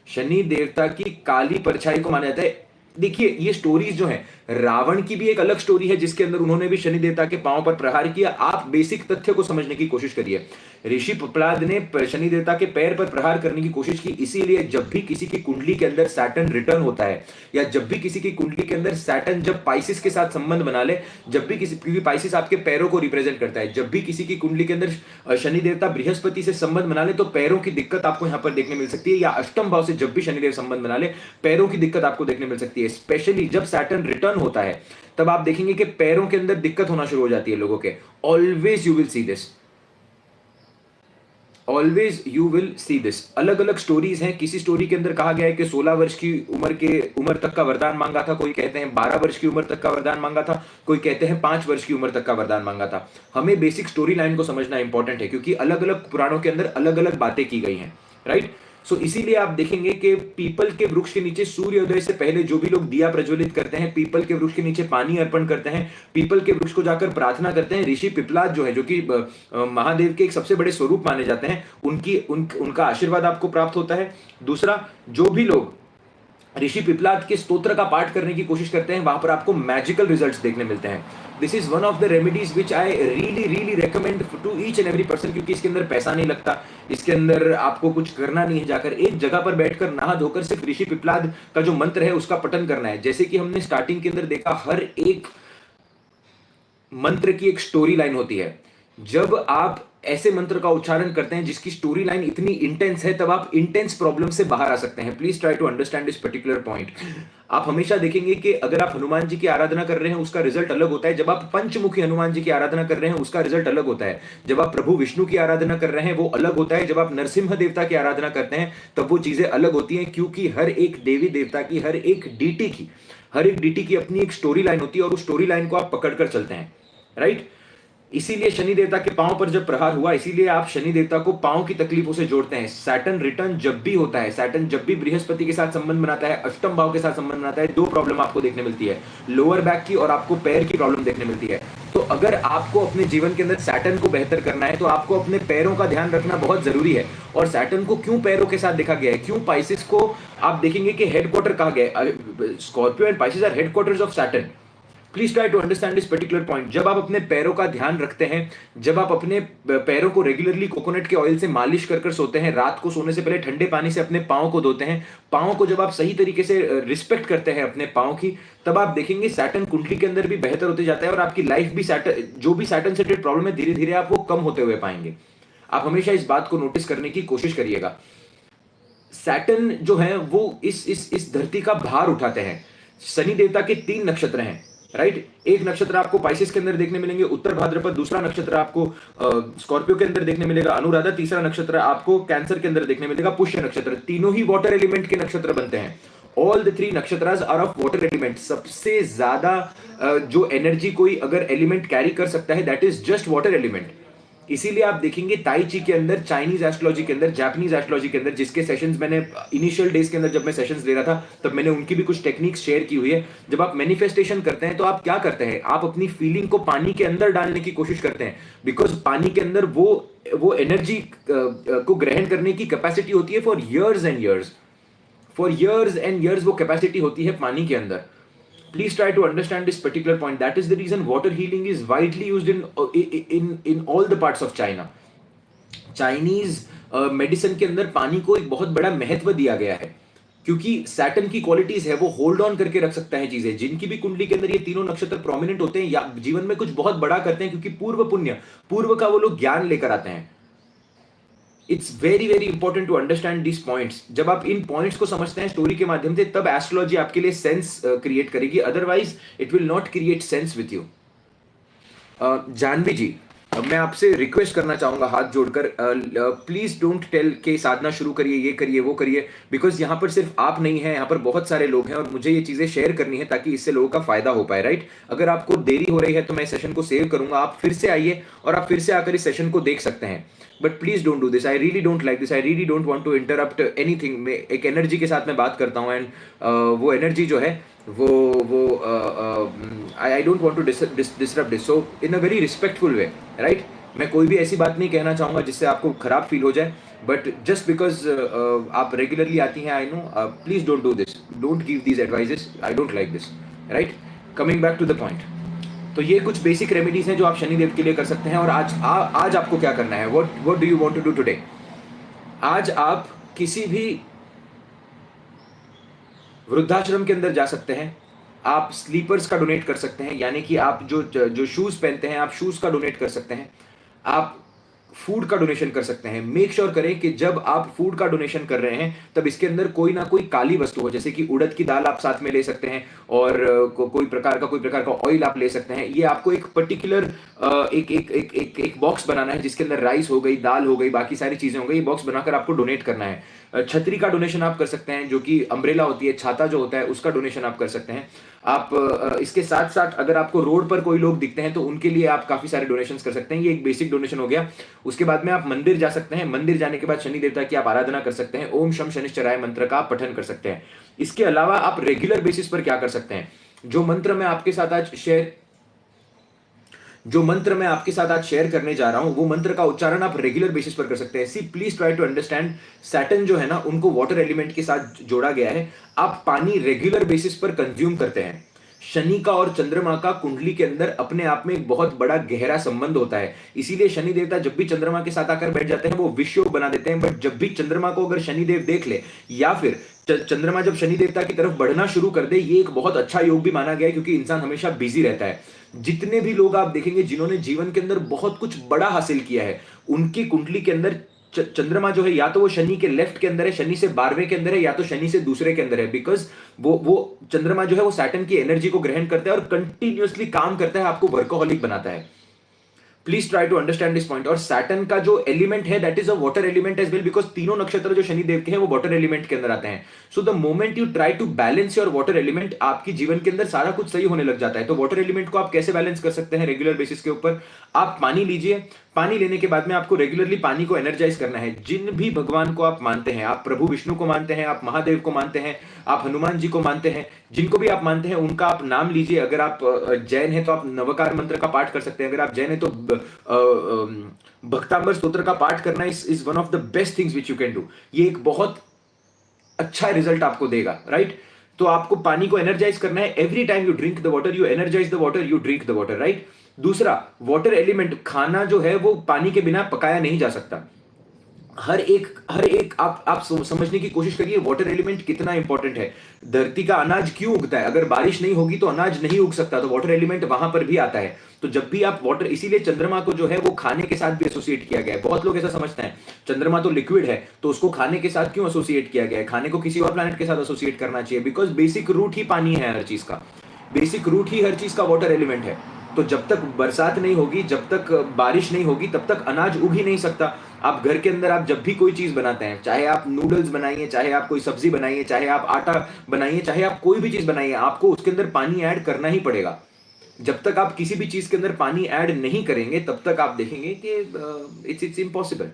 शनि देवता की काली परछाई को माना जाता है। देखिए, ये स्टोरीज जो हैं, रावण की भी एक अलग स्टोरी है जिसके अंदर उन्होंने भी शनि देवता के पांव पर प्रहार किया। आप बेसिक तथ्य को समझने की कोशिश करिए। ऋषि पिपलाद ने शनि देवता के पैर पर प्रहार करने की कोशिश की, इसीलिए जब भी किसी की कुंडली के अंदर सैटर्न रिटर्न होता है, या जब भी किसी की कुंडली के अंदर सैटर्न जब पाइसिस के साथ संबंध बना ले, जब भी क्योंकि पाइसिस आपके पैरों को रिप्रेजेंट करता है, जब भी किसी की कुंडली के अंदर शनि देवता बृहस्पति से संबंध बना ले तो पैरों की दिक्कत आपको यहां पर देखने मिल सकती है। या अष्टम भाव से जब भी शनिदेव संबंध बना ले, पैरों की दिक्कत आपको देखने मिल सकती है। स्पेशली जब सैटर्न रिटर्न होता है तब आप देखेंगे कि पैरों के अंदर दिक्कत होना शुरू हो जाती है लोगों के। Always you will see this, always you will see this. अलग अलग स्टोरीज हैं। किसी स्टोरी के अंदर कहा गया है कि 16 वर्ष की उम्र तक का वरदान मांगा था, कोई कहते हैं 12 वर्ष की उम्र तक का वरदान मांगा था, कोई कहते हैं 5 वर्ष की उम्र तक का वरदान मांगा था। हमें बेसिक स्टोरी लाइन को समझना इंपॉर्टेंट है, क्योंकि अलग अलग पुराणों के अंदर अलग अलग बातें की गई हैं। राइट? सो इसीलिए आप देखेंगे कि पीपल के वृक्ष के नीचे सूर्योदय से पहले जो भी लोग दिया प्रज्वलित करते हैं, पीपल के वृक्ष के नीचे पानी अर्पण करते हैं, पीपल के वृक्ष को जाकर प्रार्थना करते हैं। ऋषि पिपलाद जो है, जो कि महादेव के एक सबसे बड़े स्वरूप माने जाते हैं, उनका आशीर्वाद आपको प्राप्त होता है। दूसरा, जो भी लोग ऋषि पिपलाद के स्तोत्र का पाठ करने की कोशिश करते हैं, वहां पर आपको मैजिकल रिजल्ट्स देखने मिलते हैं। This is one of the remedies which I really recommend to each and every person, क्योंकि इसके अंदर पैसा नहीं लगता, इसके अंदर आपको कुछ करना नहीं है, जाकर एक जगह पर बैठकर नहा धोकर सिर्फ ऋषि पिपलाद का जो मंत्र है उसका पठन करना है। जैसे कि हमने स्टार्टिंग के अंदर देखा, हर एक मंत्र की एक स्टोरी लाइन होती है। जब आप ऐसे मंत्र का उच्चारण करते हैं जिसकी स्टोरी लाइन इतनी इंटेंस है, तब आप इंटेंस प्रॉब्लम से बाहर आ सकते हैं। Please try to understand this particular point. आप हमेशा देखेंगे कि अगर आप हनुमान जी की आराधना कर रहे हैं उसका रिजल्ट अलग होता है, जब आप पंचमुखी हनुमान जी की आराधना कर रहे हैं उसका रिजल्ट अलग होता है, जब आप प्रभु विष्णु की आराधना कर रहे हैं वो अलग होता है, जब आप नरसिम्हा देवता की आराधना करते हैं तब वो चीजें अलग होती हैं, क्योंकि हर एक देवी देवता की, हर एक डीटी की अपनी एक स्टोरी लाइन होती है और उस स्टोरी लाइन को आप पकड़कर चलते हैं, राइट। इसीलिए शनि देवता के पांव पर जब प्रहार हुआ, इसीलिए आप शनि देवता को पांव की तकलीफों से जोड़ते हैं। सैटर्न रिटर्न जब भी होता है, सैटर्न जब भी बृहस्पति के साथ संबंध बनाता है, अष्टम भाव के साथ संबंध बनाता है, दो प्रॉब्लम आपको देखने मिलती है, लोअर बैक की और आपको पैर की प्रॉब्लम देखने मिलती है। तो अगर आपको अपने जीवन के अंदर सैटर्न को बेहतर करना है तो आपको अपने पैरों का ध्यान रखना बहुत जरूरी है। और सैटर्न को क्यों पैरों के साथ देखा गया है, क्यों पाइसिस को आप देखेंगे कि हेडक्वार्टर कहा गया है, Scorpio and Pisces are headquarters of Saturn. Please try to understand this particular point. जब आप अपने पैरों का ध्यान रखते हैं, जब आप अपने पैरों को रेगुलरली कोकोनट के ऑयल से मालिश कर कर सोते हैं, रात को सोने से पहले ठंडे पानी से अपने पाँव को धोते हैं, पाँव को जब आप सही तरीके से रिस्पेक्ट करते हैं अपने पाँव की, तब आप देखेंगे सैटर्न कुंडली के अंदर भी बेहतर होते जाता है और आपकी लाइफ भी सैटर्न, जो भी सैटर्न से रिलेटेड प्रॉब्लम है, धीरे धीरे आप वो कम होते हुए पाएंगे। आप हमेशा इस बात को नोटिस करने की कोशिश करिएगा। सैटर्न जो है वो इस धरती का भार उठाते हैं। शनि देवता के 3 नक्षत्र हैं, राइट। एक नक्षत्र आपको पाइसेस के अंदर देखने मिलेंगे, उत्तर भाद्रपद। दूसरा नक्षत्र आपको स्कॉर्पियो के अंदर देखने मिलेगा, अनुराधा। तीसरा नक्षत्र आपको कैंसर के अंदर देखने मिलेगा, पुष्य नक्षत्र। तीनों ही वाटर एलिमेंट के नक्षत्र बनते हैं। ऑल द 3 नक्षत्रास आर ऑफ वाटर एलिमेंट। सबसे ज्यादा जो एनर्जी कोई अगर एलिमेंट कैरी कर सकता है, that is just water element. इसीलिए आप देखेंगे ताई ची के अंदर, चाइनीज एस्ट्रोलॉजी के अंदर, जापानीज एस्ट्रोलॉजी के अंदर, जिसके सेशंस मैंने इनिशियल डेज के अंदर जब मैं सेशंस ले रहा था तब मैंने उनकी भी कुछ टेक्निक्स शेयर की हुई है। जब आप मैनिफेस्टेशन करते हैं तो आप क्या करते हैं, आप अपनी फीलिंग को पानी के अंदर डालने की कोशिश करते हैं, बिकॉज पानी के अंदर वो एनर्जी को ग्रहण करने की कैपेसिटी होती है फॉर ईयर्स एंड ईयर्स वो कैपेसिटी होती है पानी के अंदर। Please try to understand this particular point. That is the reason water healing is widely used in all the parts of China. Chinese medicine के अंदर पानी को एक बहुत बड़ा महत्व दिया गया है, क्योंकि सैटर्न की क्वालिटीज है, वो होल्ड ऑन करके रख सकता है चीजें। जिनकी भी कुंडली के अंदर ये तीनों नक्षत्र प्रोमिनेंट होते हैं या जीवन में कुछ बहुत बड़ा करते हैं, क्योंकि पूर्व का वो लोग ज्ञान लेकर आते हैं। It's very very important to understand this points. जब आप इन पॉइंट्स को समझते हैं स्टोरी के माध्यम से, तब एस्ट्रोलॉजी आपके लिए सेंस क्रिएट करेगी, otherwise it will not create sense with you. Janvi ji, मैं आपसे रिक्वेस्ट करना चाहूंगा हाथ जोड़कर, प्लीज डोंट टेल के साधना शुरू करिए, ये करिए, वो करिए, बिकॉज यहाँ पर सिर्फ आप नहीं हैं, यहाँ पर बहुत सारे लोग हैं और मुझे ये चीजें शेयर करनी है ताकि इससे लोगों का फायदा हो पाए, राइट। अगर आपको देरी हो रही है तो मैं सेशन को सेव करूंगा, आप फिर से आइए और आप फिर से आकर इस सेशन को देख सकते हैं। But please don't do this, I really don't like this, I really don't want to interrupt anything. एक एनर्जी के साथ मैं बात करता हूँ एंड वो एनर्जी जो है वो I don't want to disrupt this, so in a very respectful way, right. मैं कोई भी ऐसी बात नहीं कहना चाहूंगा जिससे आपको खराब फील हो जाए, बट जस्ट बिकॉज आप रेगुलरली आती हैं, I know, please don't do this, don't give these advises, I don't like this, right. Coming back to the point, तो ये कुछ बेसिक रेमेडीज हैं जो आप शनिदेव के लिए कर सकते हैं। और आज आपको क्या करना है, what do you want to do today. आज आप किसी भी वृद्धाश्रम के अंदर जा सकते हैं, आप स्लीपर्स का डोनेट कर सकते हैं, यानी कि आप जो शूज पहनते हैं आप शूज का डोनेट कर सकते हैं, आप फूड का डोनेशन कर सकते हैं। मेक श्योर करें कि जब आप फूड का डोनेशन कर रहे हैं तब इसके अंदर कोई ना कोई काली वस्तु हो, जैसे कि उड़द की दाल आप साथ में ले सकते हैं और कोई प्रकार का ऑयल आप ले सकते हैं। ये आपको एक पर्टिकुलर एक बॉक्स बनाना है जिसके अंदर राइस हो गई, दाल हो गई, बाकी सारी चीजें हो गई, ये बॉक्स बनाकर आपको डोनेट करना है। छतरी का डोनेशन आप कर सकते हैं, जो कि अम्ब्रेला होती है, छाता जो होता है, उसका डोनेशन आप कर सकते हैं। आप इसके साथ साथ अगर आपको रोड पर कोई लोग दिखते हैं तो उनके लिए आप काफी सारे डोनेशंस कर सकते हैं, ये एक बेसिक डोनेशन हो गया। उसके बाद में आप मंदिर जा सकते हैं, मंदिर जाने के बाद शनि देवता की आप आराधना कर सकते हैं, ओम शम शनिश्चराय मंत्र का आप पठन कर सकते हैं। इसके अलावा आप रेगुलर बेसिस पर क्या कर सकते हैं, जो मंत्र मैं आपके साथ आज शेयर करने जा रहा हूं, वो मंत्र का उच्चारण आप रेगुलर बेसिस पर कर सकते हैं। See please try to understand, Saturn जो है ना, उनको वाटर एलिमेंट के साथ जोड़ा गया है। आप पानी रेगुलर बेसिस पर कंज्यूम करते हैं, शनि का और चंद्रमा का कुंडली के अंदर अपने आप में एक बहुत बड़ा गहरा संबंध होता है। इसीलिए शनि देवता जब भी चंद्रमा के साथ आकर बैठ जाते हैं वो विश्व बना देते हैं। बट जब भी चंद्रमा को अगर शनिदेव देख ले, या फिर चंद्रमा जब शनि देवता की तरफ बढ़ना शुरू कर दे, ये एक बहुत अच्छा योग भी माना गया है, क्योंकि इंसान हमेशा बिजी रहता है। जितने भी लोग आप देखेंगे जिन्होंने जीवन के अंदर बहुत कुछ बड़ा हासिल किया है, उनकी कुंडली के अंदर चंद्रमा जो है या तो वो शनि के लेफ्ट के अंदर है, शनि से 12वें के अंदर है, या तो शनि से दूसरे के अंदर है। बिकॉज वो चंद्रमा जो है वो सैटर्न की एनर्जी को ग्रहण करता है और कंटिन्यूअसली काम करता है, आपको वर्कोहॉलिक बनाता है। Please try to understand this point. और सैटर्न का जो एलिमेंट है that is a water element as well, because तीनों नक्षत्र जो शनि देव के हैं वो वाटर एलिमेंट के अंदर आते हैं। So the moment you try to balance your water element, आपकी जीवन के अंदर सारा कुछ सही होने लग जाता है। तो वाटर एलिमेंट को आप कैसे बैलेंस कर सकते हैं रेगुलर बेसिस के ऊपर? आप पानी लीजिए, पानी लेने के बाद में आपको रेगुलरली पानी को एनर्जाइज करना है। जिन भी भगवान को आप मानते हैं, आप प्रभु विष्णु को मानते हैं, आप महादेव को मानते हैं, आप हनुमान जी को मानते हैं, जिनको भी आप मानते हैं उनका आप नाम लीजिए। अगर आप जैन हैं तो आप नवकार मंत्र का पाठ कर सकते हैं। अगर आप जैन हैं तो भक्तांबर स्तोत्र का पाठ करना is one of the best things which you can do. ये एक बहुत अच्छा रिजल्ट आपको देगा, राइट? तो आपको पानी को एनर्जाइज करना है। Every time you drink the water, you energise the water, you drink the water, right? दूसरा, वाटर एलिमेंट, खाना जो है वो पानी के बिना पकाया नहीं जा सकता। हर एक आप समझने की कोशिश करिए वाटर एलिमेंट कितना इंपॉर्टेंट है। धरती का अनाज क्यों उगता है? अगर बारिश नहीं होगी तो अनाज नहीं उग सकता, तो वाटर एलिमेंट वहां पर भी आता है। तो जब भी आप वाटर, इसीलिए चंद्रमा को जो है वो खाने के साथ भी एसोसिएट किया गया है। बहुत लोग ऐसा समझते हैं चंद्रमा तो लिक्विड है तो उसको खाने के साथ क्यों एसोसिएट किया गया है? खाने को किसी और प्लैनेट के साथ एसोसिएट करना चाहिए, बिकॉज बेसिक रूट ही पानी है हर चीज का, बेसिक रूट ही हर चीज का वाटर एलिमेंट है। तो जब तक बरसात नहीं होगी, जब तक बारिश नहीं होगी, तब तक अनाज उग ही नहीं सकता। आप घर के अंदर आप जब भी कोई चीज बनाते हैं, चाहे आप नूडल्स बनाइए, चाहे आप कोई सब्जी बनाइए, चाहे आप आटा बनाइए, चाहे आप कोई भी चीज बनाइए, आपको उसके अंदर पानी ऐड करना ही पड़ेगा। जब तक आप किसी भी चीज के अंदर पानी ऐड नहीं करेंगे तब तक आप देखेंगे कि it's impossible,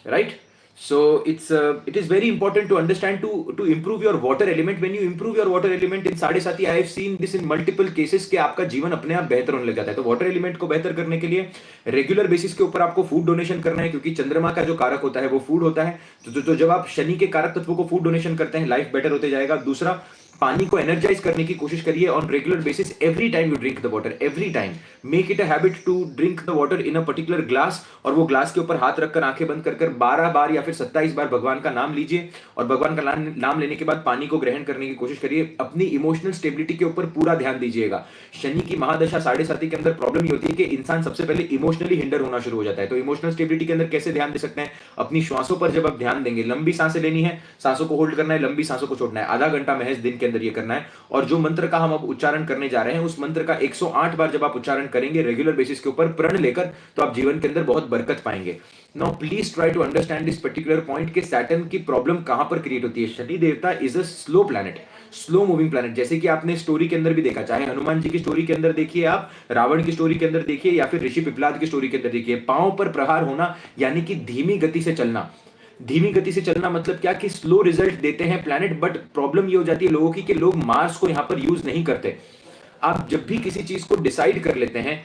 right? So it is very important to understand to improve your water element. When you improve your water element in साढ़े साथी, I have seen this in multiple cases कि आपका जीवन अपने आप बेहतर होने लग जाता है। तो वाटर एलिमेंट को बेहतर करने के लिए रेगुलर बेसिस के ऊपर आपको फूड डोनेशन करना है, क्योंकि चंद्रमा का जो कारक होता है वो फूड होता है। तो जब आप शनि के कारक तत्वों को फूड डोनेशन करते हैं, लाइफ बेटर होते जाएगा। दूसरा, पानी को एनर्जाइज करने की कोशिश करिए on regular basis. Every time you drink the water, every time make it a habit to drink the water in a particular glass, और वो ग्लास के ऊपर हाथ रखकर आंखें बंद कर 12 बार या फिर 27 बार भगवान का नाम लीजिए, और भगवान का नाम लेने के बाद पानी को ग्रहण करने की कोशिश करिए। अपनी इमोशनल स्टेबिलिटी के ऊपर पूरा ध्यान दीजिएगा। शनि की महादशा साढ़े साथी के अंदर प्रॉब्लम ये होती है कि इंसान सबसे पहले इमोशनली हिंडर होना शुरू हो जाता है। तो इमोशनल स्टेबिलिटी के अंदर कैसे ध्यान दे सकते हैं? अपनी श्वासों पर जब आप ध्यान देंगे, लंबी सांसें लेनी है, सांसों को होल्ड करना है, लंबी सांसों को छोड़ना है, आधा घंटा महज दिन के अंदर ये करना है। और जो मंत्र का हम अब उच्चारण करने जा रहे हैं, उस मंत्र का 108 बार जब आप उच्चारण करेंगे रेगुलर बेसिस के ऊपर प्रण लेकर, तो आप जीवन के अंदर बहुत बरकत पाएंगे। Now please try to understand this particular point कि सैटर्न की प्रॉब्लम कहां पर क्रिएट होती है। शनि देवता is a slow planet, slow moving planet. जैसे कि आपने स्टोरी के अंदर भी देखा, चाहे हनुमान जी की स्टोरी के अंदर देखिए, आप रावण की स्टोरी के अंदर देखिए, या फिर ऋषि पिपलाद की स्टोरी के अंदर देखिए, पांव पर प्रहार होना यानी कि धीमी गति से चलना। धीमी गति से चलना मतलब क्या कि स्लो रिजल्ट देते हैं प्लैनेट। बट प्रॉब्लम ये हो जाती है लोगों की कि लोग मार्स को यहां पर यूज नहीं करते। आप जब भी किसी चीज को डिसाइड कर लेते हैं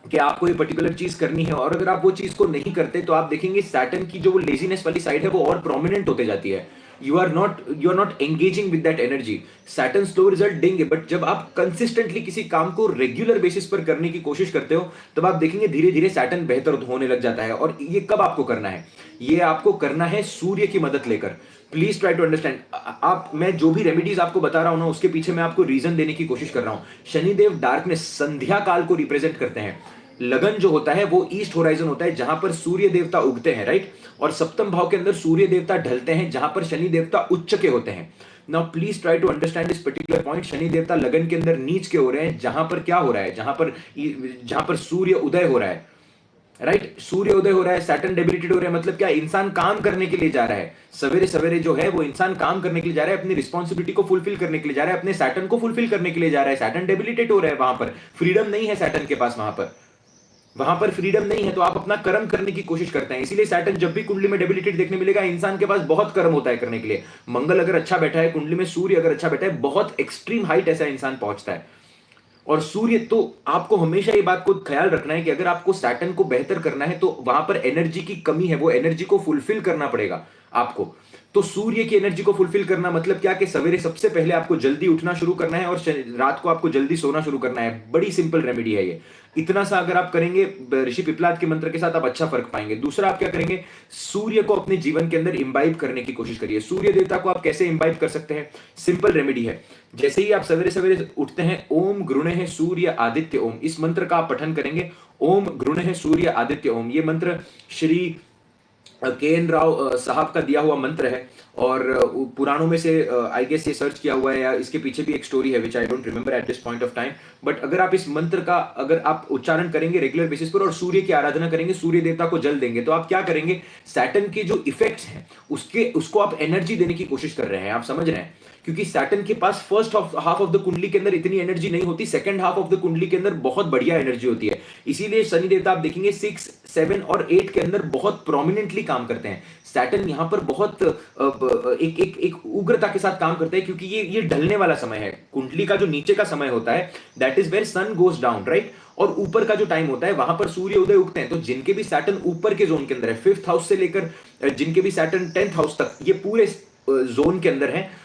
कि आपको ये पर्टिकुलर चीज करनी है, और अगर आप वो चीज को नहीं करते, तो आप देखेंगे सैटर्न की जो वो लेजीनेस वाली साइड है वो और प्रोमिनेंट होते जाती है। You are not engaging with that energy. Saturn slow result देंगे, बट जब आप कंसिस्टेंटली किसी काम को रेगुलर बेसिस पर करने की कोशिश करते हो, तब आप देखेंगे धीरे धीरे सैटर्न बेहतर होने लग जाता है। और ये कब आपको करना है? ये आपको करना है सूर्य की मदद लेकर। Please try to understand. मैं जो भी रेमेडीज आपको बता रहा हूं ना, उसके पीछे मैं आपको रीजन देने की कोशिश कर रहा हूं। शनिदेव डार्कनेस, संध्या काल को रिप्रेजेंट करते हैं। लगन जो होता है वो ईस्ट होराइजन होता है, जहां पर सूर्य देवता उगते हैं, राइट? और सप्तम भाव के अंदर सूर्य देवता ढलते हैं, जहां पर शनि देवता उच्च के होते हैं। Now please try to understand this particular point. Shani देवता लगन के अंदर नीच के हो रहे हैं, जहां पर क्या हो रहा है? जहां पर सूर्य उदय हो रहा है, राइट? सूर्य उदय हो रहा है, सैटर्न डेबिलिटेड हो रहा है। मतलब क्या? इंसान काम करने के लिए जा रहा है। सवेरे सवेरे जो है वो इंसान काम करने के लिए जा रहा है, अपनी रिस्पॉन्सिबिलिटी को फुलफिल करने के लिए जा रहा है, अपने सैटर्न को फुलफिल करने के लिए जा रहा है। सैटर्न डेबिलिटेड हो रहा है, वहां पर फ्रीडम नहीं है सैटर्न के पास। वहां पर फ्रीडम नहीं है, तो आप अपना कर्म करने की कोशिश करते हैं। इसीलिए सैटर्न जब भी कुंडली में डेबिलिटेड देखने मिलेगा, इंसान के पास बहुत कर्म होता है करने के लिए। मंगल अगर अच्छा बैठा है कुंडली में, सूर्य अगर अच्छा बैठा है, बहुत एक्सट्रीम हाइट ऐसा इंसान पहुंचता है। और सूर्य, तो आपको हमेशा ये बात को ख्याल रखना है कि अगर आपको सैटर्न को बेहतर करना है, तो वहां पर एनर्जी की कमी है, वो एनर्जी को फुलफिल करना पड़ेगा आपको। तो सूर्य की एनर्जी को फुलफिल करना मतलब क्या कि सवेरे सबसे पहले आपको जल्दी उठना शुरू करना है और रात को आपको जल्दी सोना शुरू करना है। बड़ी सिंपल रेमेडी है ये। इतना सा अगर आप करेंगे ऋषि पिपलाद के मंत्र के साथ, आप अच्छा फर्क पाएंगे। दूसरा आप क्या करेंगे, सूर्य को अपने जीवन के अंदर इंबाइब करने की कोशिश करिए। सूर्य देवता को आप कैसे इंबाइब कर सकते हैं, सिंपल रेमेडी है। जैसे ही आप सवेरे सवेरे उठते हैं, ओम गृणः सूर्य आदित्य ओम, इस मंत्र का आप पठन करेंगे। ओम गृणः सूर्य आदित्य ओम, ये मंत्र श्री के एन राव साहब का दिया हुआ मंत्र है और पुराणों में से आई गेस ये सर्च किया हुआ है, या इसके पीछे भी एक स्टोरी है which I don't remember at this point of time. But अगर आप इस मंत्र का अगर आप उच्चारण करेंगे रेगुलर बेसिस पर और सूर्य की आराधना करेंगे, सूर्य देवता को जल देंगे, तो आप क्या करेंगे, सैटर्न के जो इफेक्ट्स हैं उसको आप एनर्जी देने की कोशिश कर रहे हैं। आप समझ रहे हैं, क्योंकि सैटर्न के पास फर्स्ट हाफ ऑफ द कुंडली के अंदर इतनी एनर्जी नहीं होती, सेकंड हाफ ऑफ द कुंडली के अंदर बहुत बढ़िया एनर्जी होती है। इसीलिए शनि देवता आप देखेंगे 6, 7 और 8 के अंदर बहुत प्रोमिनेंटली काम करते हैं। सैटर्न यहां पर बहुत एक उग्रता के साथ काम करते हैं, क्योंकि ये ढलने वाला समय है। कुंडली का जो नीचे का समय होता है, that is where sun goes down, right, और ऊपर का जो टाइम होता है वहां पर सूर्य उदय उगते हैं। तो जिनके भी सैटर्न ऊपर के जोन के अंदर है, 5th हाउस से लेकर जिनके भी सैटर्न 10th हाउस तक, ये पूरे जोन के अंदर है।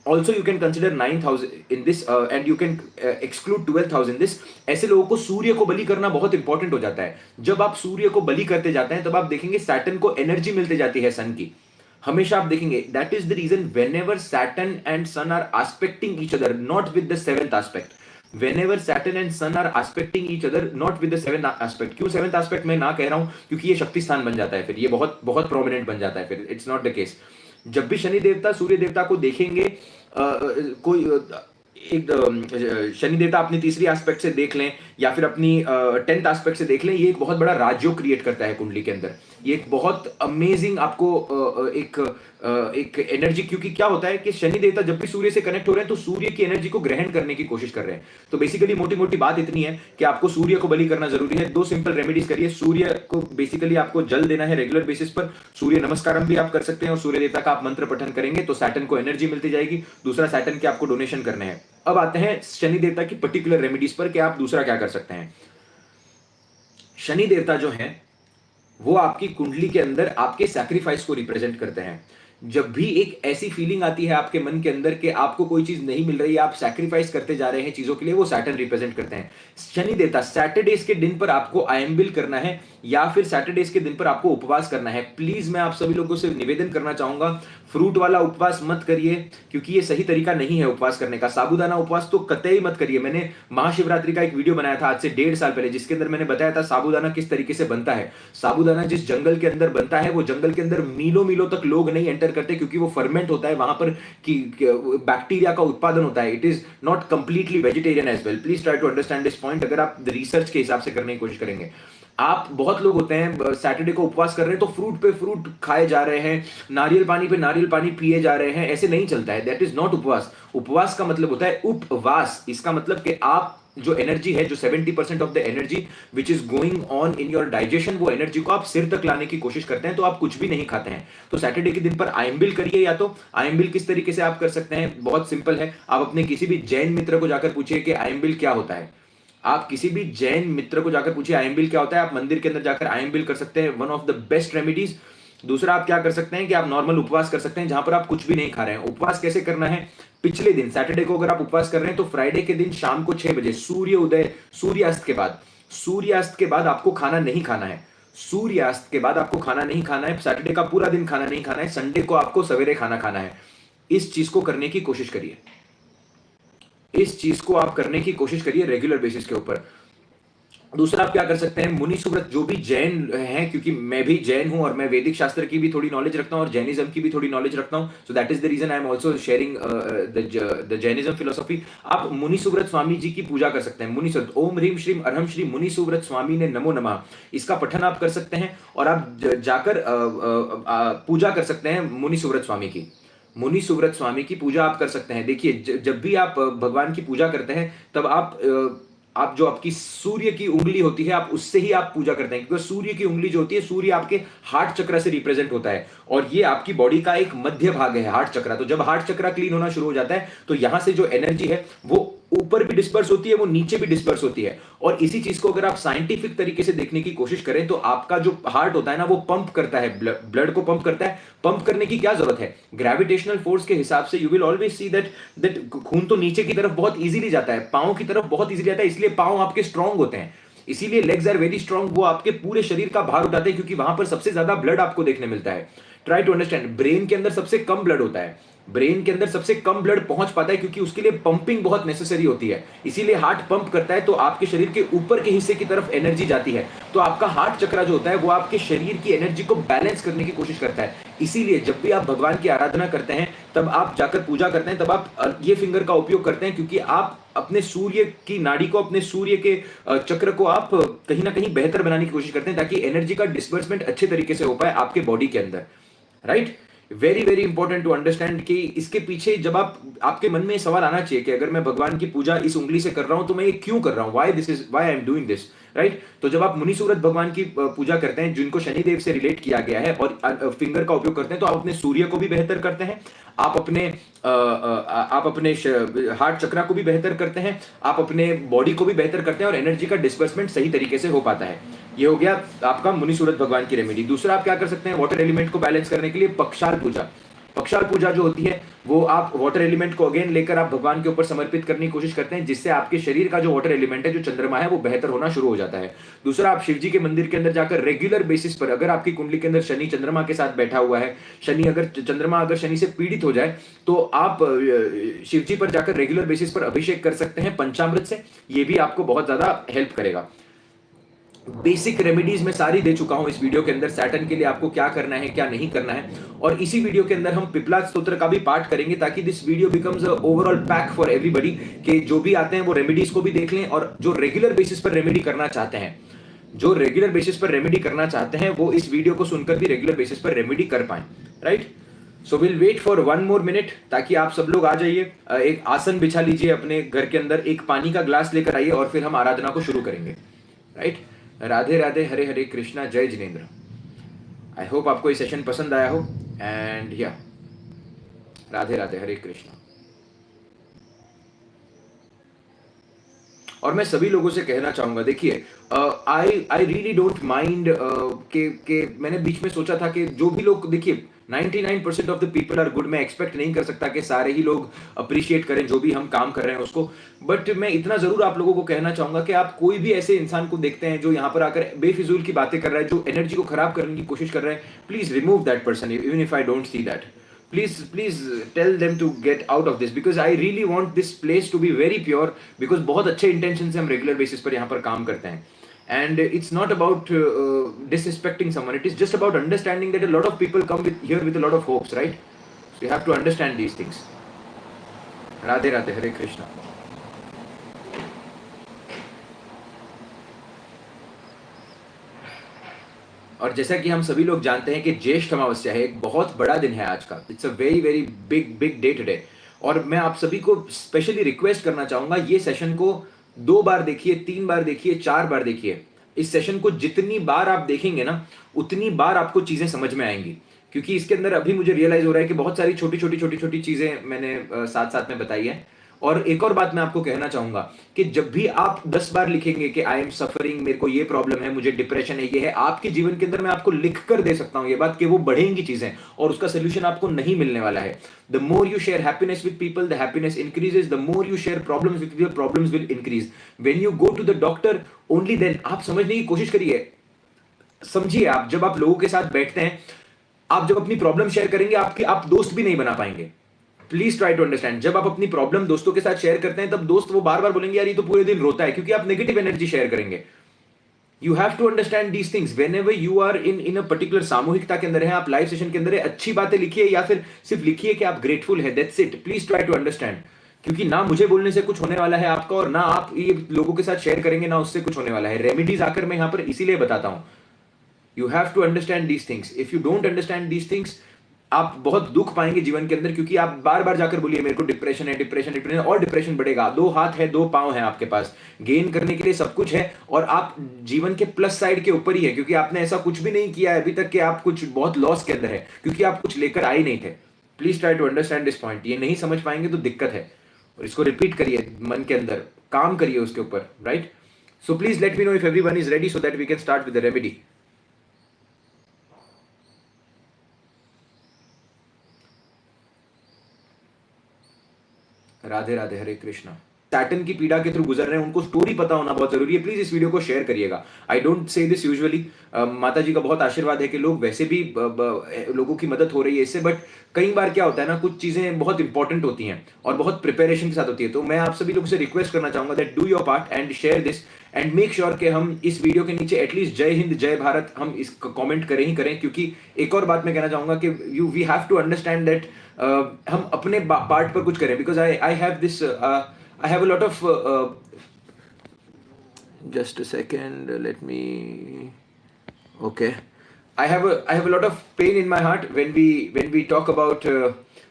Also you can consider 9th house in this and you can exclude 12th house in this। ऐसे लोगों को सूर्य को बलि करना बहुत इंपॉर्टेंट हो जाता है। जब आप सूर्य को बलि करते जाते हैं तब आप देखेंगे सैटर्न को एनर्जी मिलते जाती है सन की, हमेशा आप देखेंगे। That is the reason whenever Saturn and Sun are aspecting each other, not with the 7th aspect, whenever Saturn and Sun are aspecting each other, not with the 7th aspect। क्यों 7th aspect मैं ना कह रहा हूं, क्योंकि ये शक्ति स्थान बन जाता है, फिर ये बहुत बहुत प्रोमिनेंट बन जाता है, फिर इट्स नॉट द केस। जब भी शनि देवता सूर्य देवता को देखेंगे, कोई एक शनि देवता अपनी तीसरी एस्पेक्ट से देख लें या फिर अपनी 10th एस्पेक्ट से देख लें, ये एक बहुत बड़ा राजयोग क्रिएट करता है कुंडली के अंदर। ये एक बहुत अमेजिंग आपको एक एनर्जी, क्योंकि क्या होता है कि शनि देवता जब भी सूर्य से कनेक्ट हो रहे हैं तो सूर्य की एनर्जी को ग्रहण करने की कोशिश कर रहे हैं। तो बेसिकली मोटी मोटी बात इतनी है कि आपको सूर्य को बलि करना जरूरी है। 2 सिंपल रेमेडीज करिए। सूर्य को बेसिकली आपको जल देना है रेगुलर बेसिस पर। सूर्य नमस्कारम भी आप कर सकते हैं और सूर्य देवता का आप मंत्र पठन करेंगे तो सैटर्न को एनर्जी मिलती जाएगी। दूसरा, सैटर्न के आपको डोनेशन करने हैं। अब आते हैं शनि देवता की पर्टिकुलर रेमेडीज पर कि आप दूसरा क्या कर सकते हैं। शनि देवता जो है वो आपकी कुंडली के अंदर आपके सैक्रिफाइस को रिप्रेजेंट करते हैं। जब भी एक ऐसी फीलिंग आती है आपके मन के अंदर कि आपको कोई चीज नहीं मिल रही है, आप सैक्रिफाइस करते जा रहे हैं चीजों के लिए, वो सैटर्न रिप्रेजेंट करते हैं। शनि देवता सैटरडेज के दिन पर आपको आयम्बिल करना है या फिर सैटरडेज के दिन पर आपको उपवास करना है। प्लीज मैं आप सभी लोगों से निवेदन करना चाहूंगा, फ्रूट वाला उपवास मत करिए, क्योंकि ये सही तरीका नहीं है उपवास करने का। साबूदाना उपवास तो कतई मत करिए। मैंने महाशिवरात्रि का एक वीडियो बनाया था आज से 1.5 साल पहले, जिसके अंदर मैंने बताया था साबूदाना किस तरीके से बनता है। साबूदाना जिस जंगल के अंदर बनता है, वो जंगल के अंदर मीलों मीलों तक लोग नहीं एंटर करते, क्योंकि वो फर्मेंट होता है, वहां पर बैक्टीरिया का उत्पादन होता है। It is not completely vegetarian as well. Please try to understand this point, अगर आप रिसर्च के हिसाब से करने की कोशिश करेंगे। आप बहुत लोग होते हैं सैटरडे को उपवास कर रहे हैं तो फ्रूट पे फ्रूट खाए जा रहे हैं, नारियल पानी पे नारियल पानी पिए जा रहे हैं, ऐसे नहीं चलता है। दैट इज नॉट उपवास। उपवास का मतलब होता है उपवास। इसका मतलब कि आप जो एनर्जी है, जो 70% of the energy which is going on in your digestion, वो एनर्जी को आप सिर तक लाने की कोशिश करते हैं, तो आप कुछ भी नहीं खाते हैं। तो सैटरडे के दिन पर आयम्बिल करिए। या तो आयम्बिल किस तरीके से आप कर सकते हैं, बहुत सिंपल है। आप अपने किसी भी जैन मित्र को जाकर पूछिए कि आयम्बिल क्या होता है। आप किसी भी जैन मित्र को जाकर पूछिए आयम्बिल क्या होता है। आप मंदिर के अंदर जाकर आयम्बिल कर सकते हैं, one of the best remedies. दूसरा, आप क्या कर सकते हैं कि आप नॉर्मल उपवास कर सकते हैं, जहां पर आप कुछ भी नहीं खा रहे हैं। उपवास कैसे करना है, पिछले दिन सैटरडे को अगर आप उपवास कर रहे हैं तो फ्राइडे के दिन शाम को 6 बजे सूर्यास्त के बाद आपको खाना नहीं खाना है। सूर्यास्त के बाद आपको खाना नहीं खाना है। सैटरडे का पूरा दिन खाना नहीं खाना है। संडे को आपको सवेरे खाना खाना है। इस चीज को करने की कोशिश करिए। इस चीज को आप करने की कोशिश करिए रेगुलर बेसिस के ऊपर। दूसरा, आप क्या कर सकते हैं, मुनि सुव्रत, जो भी जैन हैं, क्योंकि मैं भी जैन हूं और मैं वैदिक शास्त्र की भी थोड़ी नॉलेज रखता हूं और जैनिज्म की भी थोड़ी नॉलेज रखता हूं। So that is the reason I am also sharing the Jainism philosophy. आप मुनि सुव्रत स्वामी जी की पूजा कर सकते हैं। मुनि सुव्रत, ओम ह्रीम श्रीम अरहम श्री मुनि सुव्रत स्वामी ने नमो नमः, इसका पठन आप कर सकते हैं और आप जाकर पूजा कर सकते हैं मुनि सुव्रत स्वामी की। मुनि सुव्रत स्वामी की पूजा आप कर सकते हैं। देखिए, जब भी आप भगवान की पूजा करते हैं तब आप जो आपकी सूर्य की उंगली होती है, आप उससे ही आप पूजा करते हैं, क्योंकि सूर्य की उंगली जो होती है, सूर्य आपके हार्ट चक्र से रिप्रेजेंट होता है और ये आपकी बॉडी का एक मध्य भाग है, हार्ट चक्र। तो जब हार्ट चक्र क्लीन होना शुरू हो जाता है तो यहां से जो एनर्जी है वो ऊपर भी डिस्पर्स होती है, वो नीचे भी डिस्पर्स होती है। और इसी चीज को अगर आप साइंटिफिक तरीके से देखने की कोशिश करें तो आपका जो हार्ट होता है ना, वो पंप करता है, ब्लड को पंप करता है। पंप करने की क्या जरूरत है? ग्रेविटेशनल फोर्स के हिसाब से you will always see that खून तो नीचे की तरफ बहुत इजीली जाता है, पांव की तरफ बहुत इजीली जाता है, इसलिए पांव आपके स्ट्रांग होते हैं, इसीलिए लेग्स आर वेरी स्ट्रांग, वो आपके पूरे शरीर का भार उठाते हैं क्योंकि वहां पर सबसे ज्यादा ब्लड आपको देखने मिलता है। ट्राई टू अंडरस्टैंड, ब्रेन के अंदर सबसे कम ब्लड होता है, ब्रेन के अंदर सबसे कम ब्लड पहुंच पाता है क्योंकि उसके लिए पंपिंग बहुत नेसेसरी होती है, इसीलिए हार्ट पंप करता है, तो आपके शरीर के ऊपर के हिस्से की तरफ एनर्जी जाती है। तो आपका हार्ट चक्र जो होता है वो आपके शरीर की एनर्जी को बैलेंस करने की कोशिश करता है। इसीलिए जब भी आप भगवान की आराधना करते हैं, तब आप जाकर पूजा करते हैं, तब आप ये फिंगर का उपयोग करते हैं, क्योंकि आप अपने सूर्य की नाड़ी को, अपने सूर्य के चक्र को आप कहीं ना कहीं बेहतर बनाने की कोशिश करते हैं, ताकि एनर्जी का डिस्बर्समेंट अच्छे तरीके से हो पाए आपके बॉडी के अंदर। Right, very very important to understand कि इसके पीछे जब आपके मन में सवाल आना चाहिए कि अगर मैं भगवान की पूजा इस उंगली से कर रहा हूं तो मैं ये क्यों कर रहा हूं, why I am doing this. Right, तो जब आप मुनि सूरत भगवान की पूजा करते हैं, जिनको शनिदेव से रिलेट किया गया है, और फिंगर का उपयोग करते हैं, तो आप अपने सूर्य को भी बेहतर करते हैं, आप अपने हार्ट चक्र को भी बेहतर करते हैं, आप अपने बॉडी को भी बेहतर करते हैं, और एनर्जी का डिस्बर्समेंट सही तरीके से हो पाता है। ये हो गया आपका मुनि सूरत भगवान की रेमेडी। दूसरा आप क्या कर सकते हैं वाटर एलिमेंट को बैलेंस करने के लिए? पक्षाल पूजा। पक्षाल पूजा जो होती है वो आप वाटर एलिमेंट को अगेन लेकर आप भगवान के ऊपर समर्पित करने की कोशिश करते हैं, जिससे आपके शरीर का जो वाटर एलिमेंट है, जो चंद्रमा है, वो बेहतर होना शुरू हो जाता है। दूसरा, आप शिव जी के मंदिर के अंदर जाकर रेगुलर बेसिस पर, अगर आपकी कुंडली के अंदर शनि चंद्रमा के साथ बैठा हुआ है, चंद्रमा अगर शनि से पीड़ित हो जाए, तो आप शिव जी पर जाकर रेगुलर बेसिस पर अभिषेक कर सकते हैं पंचामृत से, ये भी आपको बहुत ज्यादा हेल्प करेगा। बेसिक रेमेडीज मैं सारी दे चुका हूं इस वीडियो के अंदर, सैटर्न के लिए आपको क्या करना है, क्या नहीं करना है, और इसी वीडियो के अंदर हम पिपला स्तोत्र का भी पाठ करेंगे, ताकि this video becomes a overall pack for everybody, कि जो भी आते हैं वो रेमेडीज को भी देख लें, और जो रेगुलर बेसिस पर रेमेडी करना चाहते हैं, वो इस वीडियो को सुनकर भी रेगुलर बेसिस पर रेमेडी कर पाए। Right, so will wait for 1 more minute, ताकि आप सब लोग आ जाइए, एक आसन बिछा लीजिए अपने घर के अंदर, एक पानी का ग्लास लेकर आइए, और फिर हम आराधना को शुरू करेंगे। राइट, राधे राधे, हरे हरे कृष्णा, जय जिनेन्द्र। आई होप आपको ये सेशन पसंद आया हो, एंड या राधे राधे, हरे कृष्णा। और मैं सभी लोगों से कहना चाहूंगा, देखिए, आई रियली डोंट माइंड के मैंने बीच में सोचा था कि जो भी लोग, देखिए 99% of the people are good, मैं एक्सपेक्ट नहीं कर सकता कि सारे ही लोग अप्रिशिएट करें जो भी हम काम कर रहे हैं उसको, बट मैं इतना जरूर आप लोगों को कहना चाहूंगा कि आप कोई भी ऐसे इंसान को देखते हैं जो यहाँ पर आकर बेफिजूल की बातें कर रहा है, जो एनर्जी को खराब करने की कोशिश कर रहा है, please remove that person, even if I don't see that. please tell them to get out of this, because I really want this place to be very pure, because बहुत अच्छे intention से हम regular basis पर यहाँ पर काम करते हैं, and it's not about disrespecting someone, it is just about understanding that a lot of people come here with a lot of hopes, right? So you have to understand these things. Radhe Radhe, Hare Krishna. और जैसा कि हम सभी लोग जानते हैं कि ज्येष्ठ अमावस्या है, एक बहुत बड़ा दिन है आज का, it's a very very big day today, और मैं आप सभी को स्पेशली रिक्वेस्ट करना चाहूंगा, ये सेशन को 2 बार देखिए, 3 बार देखिए, 4 बार देखिए। इस सेशन को जितनी बार आप देखेंगे ना, उतनी बार आपको चीजें समझ में आएंगी, क्योंकि इसके अंदर अभी मुझे रियलाइज हो रहा है कि बहुत सारी छोटी छोटी चीजें मैंने साथ साथ में बताई है। और एक और बात मैं आपको कहना चाहूंगा कि जब भी आप 10 बार लिखेंगे कि आई एम सफरिंग, मेरे को ये प्रॉब्लम है, मुझे डिप्रेशन है, ये है, आपके जीवन के अंदर मैं आपको लिख कर दे सकता हूं ये बात कि वो बढ़ेंगी चीजें, और उसका सोल्यूशन आपको नहीं मिलने वाला है। The more you share happiness with people, the happiness increases, the more you share problems with people, problems will increase. When you go to the doctor, only then आप समझने की कोशिश करिए, समझिए, आप जब आप लोगों के साथ बैठते हैं, आप जब अपनी प्रॉब्लम शेयर करेंगे, आप दोस्त भी नहीं बना पाएंगे। प्लीज ट्राई टू अंडरस्टैंड, जब आप अपनी प्रॉब्लम दोस्तों के साथ शेयर करते हैं, तब दोस्त वो बार बार बोलेंगे यार ये तो पूरे दिन रोता है, क्योंकि आप नेगेटिव एनर्जी शेयर करेंगे। You have to understand these things whenever you are in a particular सामूहिकता के अंदर है, आप लाइव सेशन के अंदर है, अच्छी बातें लिखिए, या फिर सिर्फ लिखिए कि आप ग्रेटफुल है, that's it. Please try to understand, क्योंकि ना मुझे बोलने से कुछ होने वाला है आपका, और ना आप ये लोगों के साथ शेयर करेंगे, ना उससे कुछ होने वाला है। रेमेडीज आकर मैं यहां पर इसीलिए बताता हूं, you have to understand these things. If you don't understand these things, आप बहुत दुख पाएंगे जीवन के अंदर, क्योंकि आप बार बार जाकर बोलिए मेरे को डिप्रेशन है, और डिप्रेशन बढ़ेगा। 2 हाथ है, 2 पांव है आपके पास, गेन करने के लिए सब कुछ है, और आप जीवन के प्लस साइड के ऊपर ही है, क्योंकि आपने ऐसा कुछ भी नहीं किया है अभी तक कि आप कुछ बहुत लॉस के अंदर है, क्योंकि आप कुछ लेकर आए नहीं थे। Please try to understand this point, ये नहीं समझ पाएंगे तो दिक्कत है। और इसको रिपीट करिए मन के अंदर, काम करिए उसके ऊपर, right? So please let me know if everyone is ready so that we can start with the remedy. Radhe Radhe, Hare Krishna. Saturn की पीड़ा के थ्रू गुजर रहे हैं, उनको स्टोरी पता होना बहुत जरूरी है। प्लीज इस वीडियो को शेयर करिएगा। I don't say this usually, माता जी का बहुत आशीर्वाद है कि लोग वैसे भी लोगों की मदद हो रही है इससे, बट कई बार क्या होता है ना, कुछ चीजें बहुत इंपॉर्टेंट होती हैं और बहुत प्रिपरेशन के साथ होती है। तो मैं आप सभी लोगों से रिक्वेस्ट करना चाहूंगा that do your part and share this and make sure कि हम इस वीडियो के नीचे एटलीस्ट जय हिंद जय भारत हम इस कमेंट करें ही करें। क्योंकि एक और बात मैं कहना चाहूंगा कि we have to understand that हम अपने पार्ट पर कुछ करें, because I have this I have a lot of just a second, let me, okay, I have a lot of pain in my heart when we talk about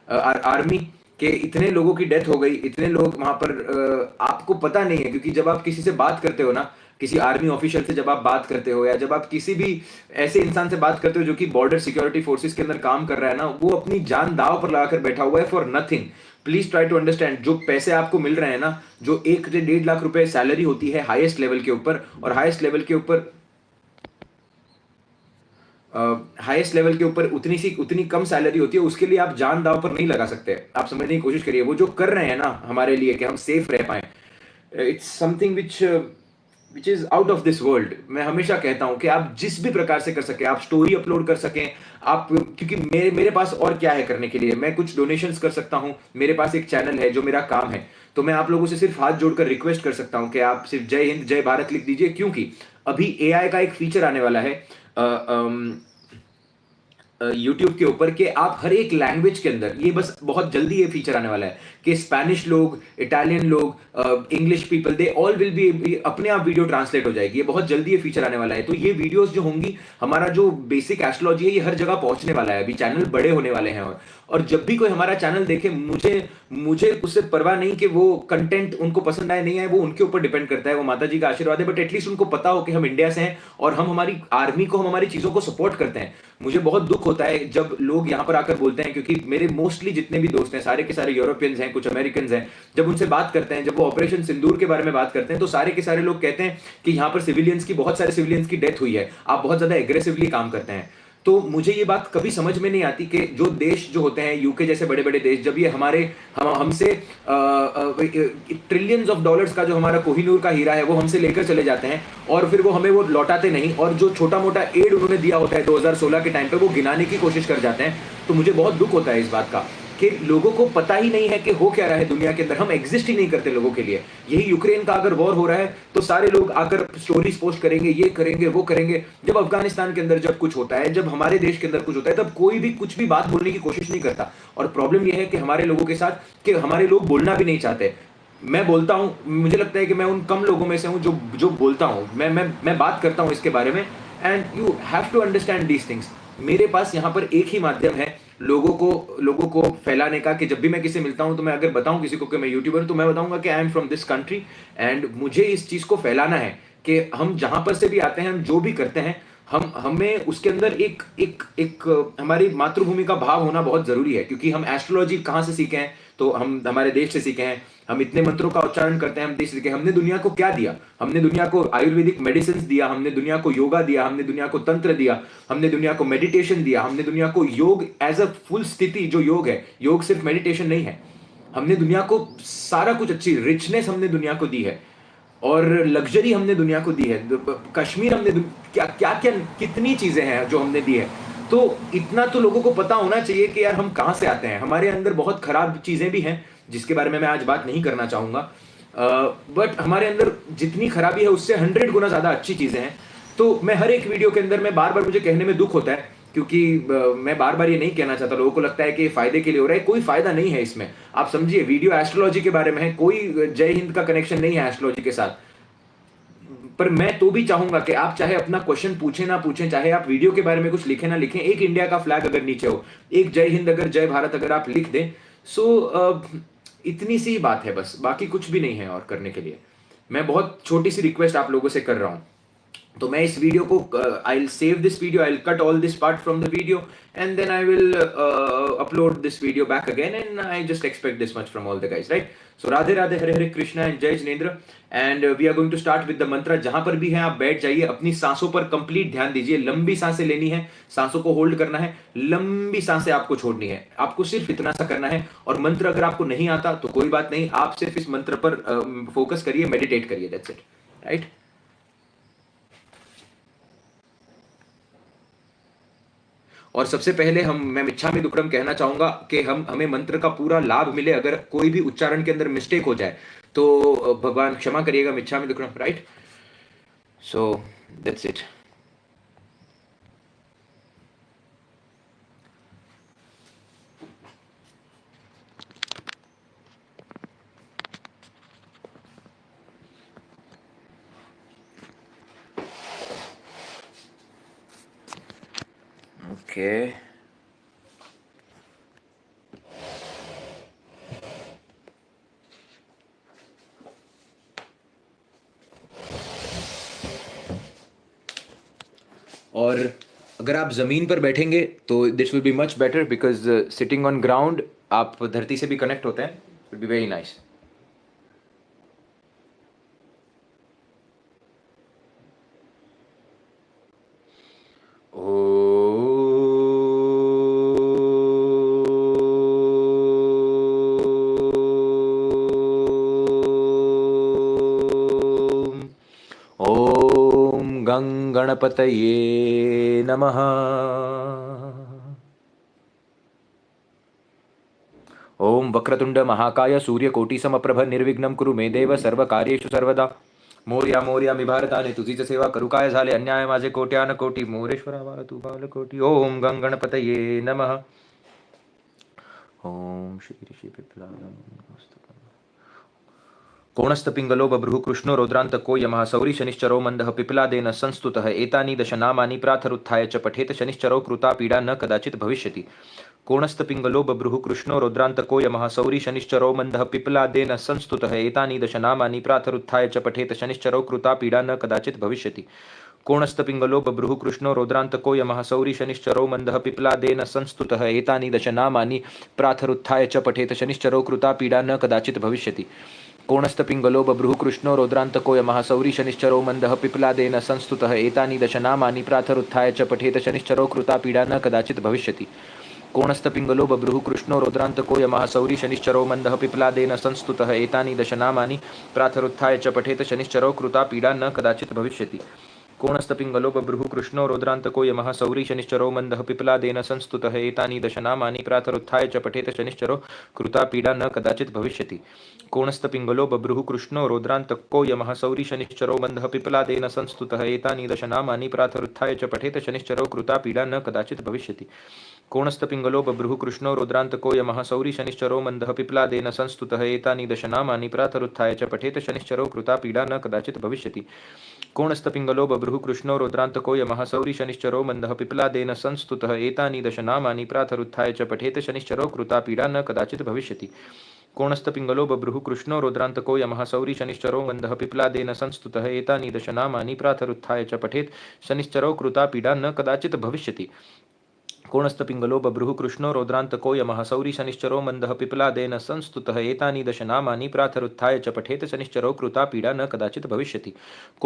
our army कि इतने लोगों की death हो गई, इतने लोग वहां पर आपको पता नहीं है। क्योंकि जब आप किसी से बात करते हो ना, किसी आर्मी ऑफिशियल से जब आप बात करते हो या जब आप किसी भी ऐसे इंसान से बात करते हो जो कि बॉर्डर सिक्योरिटी फोर्सेस के अंदर काम कर रहा है ना, वो अपनी जान दांव पर लगाकर बैठा हुआ है for nothing. Please try to understand, जो पैसे आपको मिल रहे हैं ना, जो 1 से 1.5 लाख रुपए सैलरी होती है हाईएस्ट लेवल के ऊपर, और हाईएस्ट लेवल के ऊपर उतनी कम सैलरी होती है, उसके लिए आप जान दांव पर नहीं लगा सकते। आप समझने की कोशिश करिए, वो जो कर रहे हैं ना हमारे लिए कि हम सेफ रह पाए, it's something which is out of this world. मैं हमेशा कहता हूं कि आप जिस भी प्रकार से कर सके, आप स्टोरी अपलोड कर सकें, आप, क्योंकि मेरे पास और क्या है करने के लिए, मैं कुछ डोनेशंस कर सकता हूं, मेरे पास एक चैनल है जो मेरा काम है। तो मैं आप लोगों से सिर्फ हाथ जोड़कर रिक्वेस्ट कर सकता हूं कि आप सिर्फ जय हिंद जय भारत लिख दीजिए, क्योंकि अभी एआई का एक फीचर आने वाला है यूट्यूब के ऊपर कि आप हर एक लैंग्वेज के अंदर, ये बस बहुत जल्दी ये फीचर आने वाला है कि स्पेनिश लोग, इटालियन लोग, English people, they all will be, अपने आप वीडियो ट्रांसलेट हो जाएगी। ये बहुत जल्दी ये फीचर आने वाला है। तो ये वीडियोस जो होंगी, हमारा जो बेसिक एस्ट्रोलॉजी है, ये हर जगह पहुंचने वाला है। अभी चैनल बड़े होने वाले हैं, और जब भी कोई हमारा चैनल देखे, मुझे उससे परवाह नहीं कि वो कंटेंट उनको पसंद आए नहीं आए, वो उनके ऊपर डिपेंड करता है, वो माता जी का आशीर्वाद है। बट एटलीस्ट उनको पता हो कि हम इंडिया से हैं और हम हमारी आर्मी को, हम हमारी चीजों को सपोर्ट करते हैं। मुझे बहुत दुख होता है जब लोग यहाँ पर आकर बोलते हैं, क्योंकि मेरे मोस्टली जितने भी दोस्त हैं सारे के सारे यूरोपियंस हैं, कुछ अमेरिकन हैं, जब उनसे बात करते हैं, जब वो ऑपरेशन सिंदूर के बारे में बात करते हैं, तो सारे के सारे लोग कहते हैं कि यहाँ पर बहुत सारे सिविलियंस की डेथ हुई है, आप बहुत ज्यादा एग्रेसिवली काम करते हैं। तो मुझे ये बात कभी समझ में नहीं आती कि जो देश जो होते हैं, यूके जैसे बड़े बड़े देश, जब ये हमसे ट्रिलियंस ऑफ डॉलर्स का जो हमारा कोहिनूर का हीरा है वो हमसे लेकर चले जाते हैं, और फिर वो हमें वो लौटाते नहीं, और जो छोटा मोटा एड उन्होंने दिया होता है 2016 के टाइम पे, वो गिनाने की कोशिश कर जाते हैं। तो मुझे बहुत दुख होता है इस बात का कि लोगों को पता ही नहीं है कि हो क्या रहा है दुनिया के अंदर, हम एग्जिस्ट ही नहीं करते लोगों के लिए। यही यूक्रेन का अगर वॉर हो रहा है तो सारे लोग आकर स्टोरीज पोस्ट करेंगे, ये करेंगे वो करेंगे। जब अफगानिस्तान के अंदर जब कुछ होता है, जब हमारे देश के अंदर कुछ होता है, तब कोई भी कुछ भी बात बोलने की कोशिश नहीं करता। और प्रॉब्लम यह है कि हमारे लोगों के साथ कि हमारे लोग बोलना भी नहीं चाहते। मैं बोलता हूं, मुझे लगता है कि मैं उन कम लोगों में से हूं जो बोलता हूं, मैं बात करता हूं इसके बारे में। And you have to understand these things. मेरे पास यहाँ पर एक ही माध्यम है लोगों को फैलाने का, कि जब भी मैं किसी मिलता हूं तो मैं अगर बताऊं किसी को कि मैं यूट्यूबर हूं, तो मैं बताऊंगा कि I am from this country and मुझे इस चीज को फैलाना है कि हम जहां पर से भी आते हैं, हम जो भी करते हैं, हमें उसके अंदर एक हमारी मातृभूमि का भाव होना बहुत जरूरी है। क्योंकि हम एस्ट्रोलॉजी कहाँ से सीखे हैं, तो हम हमारे देश से सीखे हैं। हम इतने मंत्रों का उच्चारण करते हैं, हम देश सीखे। हमने दुनिया को क्या दिया? हमने दुनिया को आयुर्वेदिक मेडिसिन दिया, हमने दुनिया को योगा दिया, हमने दुनिया को तंत्र दिया, हमने दुनिया को मेडिटेशन दिया, हमने दुनिया को योग एज अ फुल स्थिति जो योग है, योग सिर्फ मेडिटेशन नहीं है। हमने दुनिया को सारा कुछ, अच्छी रिचनेस हमने दुनिया को दी है, और लग्जरी हमने दुनिया को दी है। कश्मीर हमने क्या क्या क्या कितनी चीजें हैं जो हमने दी है। तो इतना तो लोगों को पता होना चाहिए कि यार हम कहां से आते हैं। हमारे अंदर बहुत खराब चीजें भी हैं जिसके बारे में मैं आज बात नहीं करना चाहूंगा, बट हमारे अंदर जितनी खराबी है उससे 100 गुना ज्यादा अच्छी चीजें हैं। तो मैं हर एक वीडियो के अंदर, मैं बार बार, मुझे कहने में दुख होता है क्योंकि मैं बार बार ये नहीं कहना चाहता। लोगों को लगता है कि फायदे के लिए हो रहा है, कोई फायदा नहीं है इसमें। आप समझिए, वीडियो एस्ट्रोलॉजी के बारे में है, कोई जय हिंद का कनेक्शन नहीं है एस्ट्रोलॉजी के साथ। पर मैं तो भी चाहूंगा कि आप चाहे अपना क्वेश्चन पूछे ना पूछें, चाहे आप वीडियो के बारे में कुछ लिखे ना लिखें, एक इंडिया का फ्लैग अगर नीचे हो, एक जय हिंद अगर, जय भारत अगर आप लिख दें, सो इतनी सी बात है बस, बाकी कुछ भी नहीं है और करने के लिए। मैं बहुत छोटी सी रिक्वेस्ट आप लोगों से कर रहा हूं तो मैं इस वीडियो को I will save this video, I will cut all this part from the video and then I will upload this video back again and I just expect this much from all the guys, right? So Radhe Radhe, Hare Hare Krishna and Jai Jinendra. And we are going to start with the mantra. जहां पर भी हैं आप बैठ जाइए, अपनी सांसों पर कंप्लीट ध्यान दीजिए। लंबी सांसें लेनी है, सांसों को होल्ड करना है, लंबी सांसें आपको छोड़नी है। आपको सिर्फ इतना सा करना है। और मंत्र अगर आपको नहीं आता तो कोई बात नहीं, आप सिर्फ इस मंत्र पर फोकस करिए, मेडिटेट करिए, दैट्स इट, राइट? और सबसे पहले मैं मिच्छामि दुक्कडम कहना चाहूंगा कि हमें मंत्र का पूरा लाभ मिले। अगर कोई भी उच्चारण के अंदर मिस्टेक हो जाए तो भगवान क्षमा करिएगा, मिच्छामि दुक्कडम, right? So that's it. Okay, और अगर आप जमीन पर बैठेंगे तो this will be much better, because sitting on ground आप धरती से भी कनेक्ट होते हैं, विल बी वेरी नाइस। ओम गं गणपतये नमः। ओम वक्रतुंड महाकाय सूर्यकोटि समप्रभ निर्विघ्नं कुरु मे देव सर्वकार्येषु सर्वदा। मोर्या मोर्या मी भारताने तुझीच सेवा करू काय झाले अन्याय माझे कोट्यान कोटी। मोरेश्वरा बाळ तू बालकोटी। ओम गं गणपतये नमः। ओम श्री ऋषि कोणस्तपिंगलो बभ्रुः कृष्णो रौद्रान्तको यमः सौरी शनिश्चरो मंदः पिप्लादेन संस्तुतः एतानि दशनामानि प्रातरुत्थाय च पठेत शनिश्चरो कृता पीडा न कदाचित् भविष्यति। कोणस्तपिंगलो बभ्रुः कृष्णो रौद्रान्तको यमः सौरी शनिश्चरो मंदः पिप्लादेन संस्तुतः एतानि दशनामानि प्रातरुत्थाय च पठेत शनिश्चरो कृता पीडा न कदाचित् भविष्यति। कोणस्तपिंगलो बभ्रुः कृष्णो रौद्रान्तको यमः सौरी शनिश्चरो मंदः पिप्लादेन संस्तुतः एतानि दशनामानि प्रातरुत्थाय च पठेत शनिश्चरो कृता पीडा न कदाचित् भविष्यति। कोणस्तपिंगलो बभ्रुः कृष्णो रौद्रान्तको यमः सौरी शनिश्चरो मंदः पिप्लादेन संस्तुतः एतानि दशनामानि प्रातरुत्थाय च पठेत शनिश्चरो कृता पीडा न कदाचित् भविष्यति। कोणस्तपिंगलो बभ्रुः कृष्णो रौद्रान्तको यमः सौरी शनिश्चरो मंदः पिप्लादेन संस्तुतः एतानि दशनामानि प्रातरुत्थाय च पठेत शनिश्चरो कृता पीडा न कदाचित् भविष्यति। कोणस्तपिंगलो बभ्रुः कृष्णो रौद्रान्तको यमः सौरी शनिश्चरो मंदः पिप्लादेन संस्तुतः एतानि दशनामानि प्रातरुत्थाय च पठेत शनिश्चरो कृता पीडा न कदाचित् भविष्यति। कोणस्तपिंगलो बभ्रुः कृष्णो रौद्रान्तको यमः सौरी शनिश्चरो मंदः पिप्लादेन संस्तुतः एतानि दशनामानि प्रातरुत्थाय च पठेत शनिश्चरो कृता पीडा न कदाचित् भविष्यति। कोणस्तपिंगलो बभ्रुः कृष्णो रौद्रान्तको यमः सौरी शनिश्चरो मंदः पिप्लादेन संस्तुतः एतानि दशनामानि प्रातरुत्थाय च पठेत शनिश्चरो कृता पीडा न कदाचित् भविष्यति। कोणस्तपिंगलो बभ्रुः कृष्णो रौद्रान्तको यमः सौरी शनिश्चरो मंदः पिप्लादेन संस्तुतः एतानि दशनामानि प्रातरुत्थाय च पठेत शनिश्चरो कृता पीडा न कदाचित् भविष्यति। कोणस्तपिंगलो बभ्रुः कृष्णो रौद्रान्तको यमः सौरी शनिश्चरो मंदः पिप्लादेन संस्तुतः एतानि दशनामानि प्रातरुत्थाय च पठेत शनिश्चरो कृता पीडा न कदाचित् भविष्यति। कोणस्तपिंगलो बभ्रुः कृष्णो रौद्रान्तको यमः सौरी शनिश्चरो मंदः पिप्लादेन संस्तुतः एतानि दशनामानि प्रातरुत्थाय च पठेत शनिश्चरो कृता पीडा न कदाचित् भविष्यति।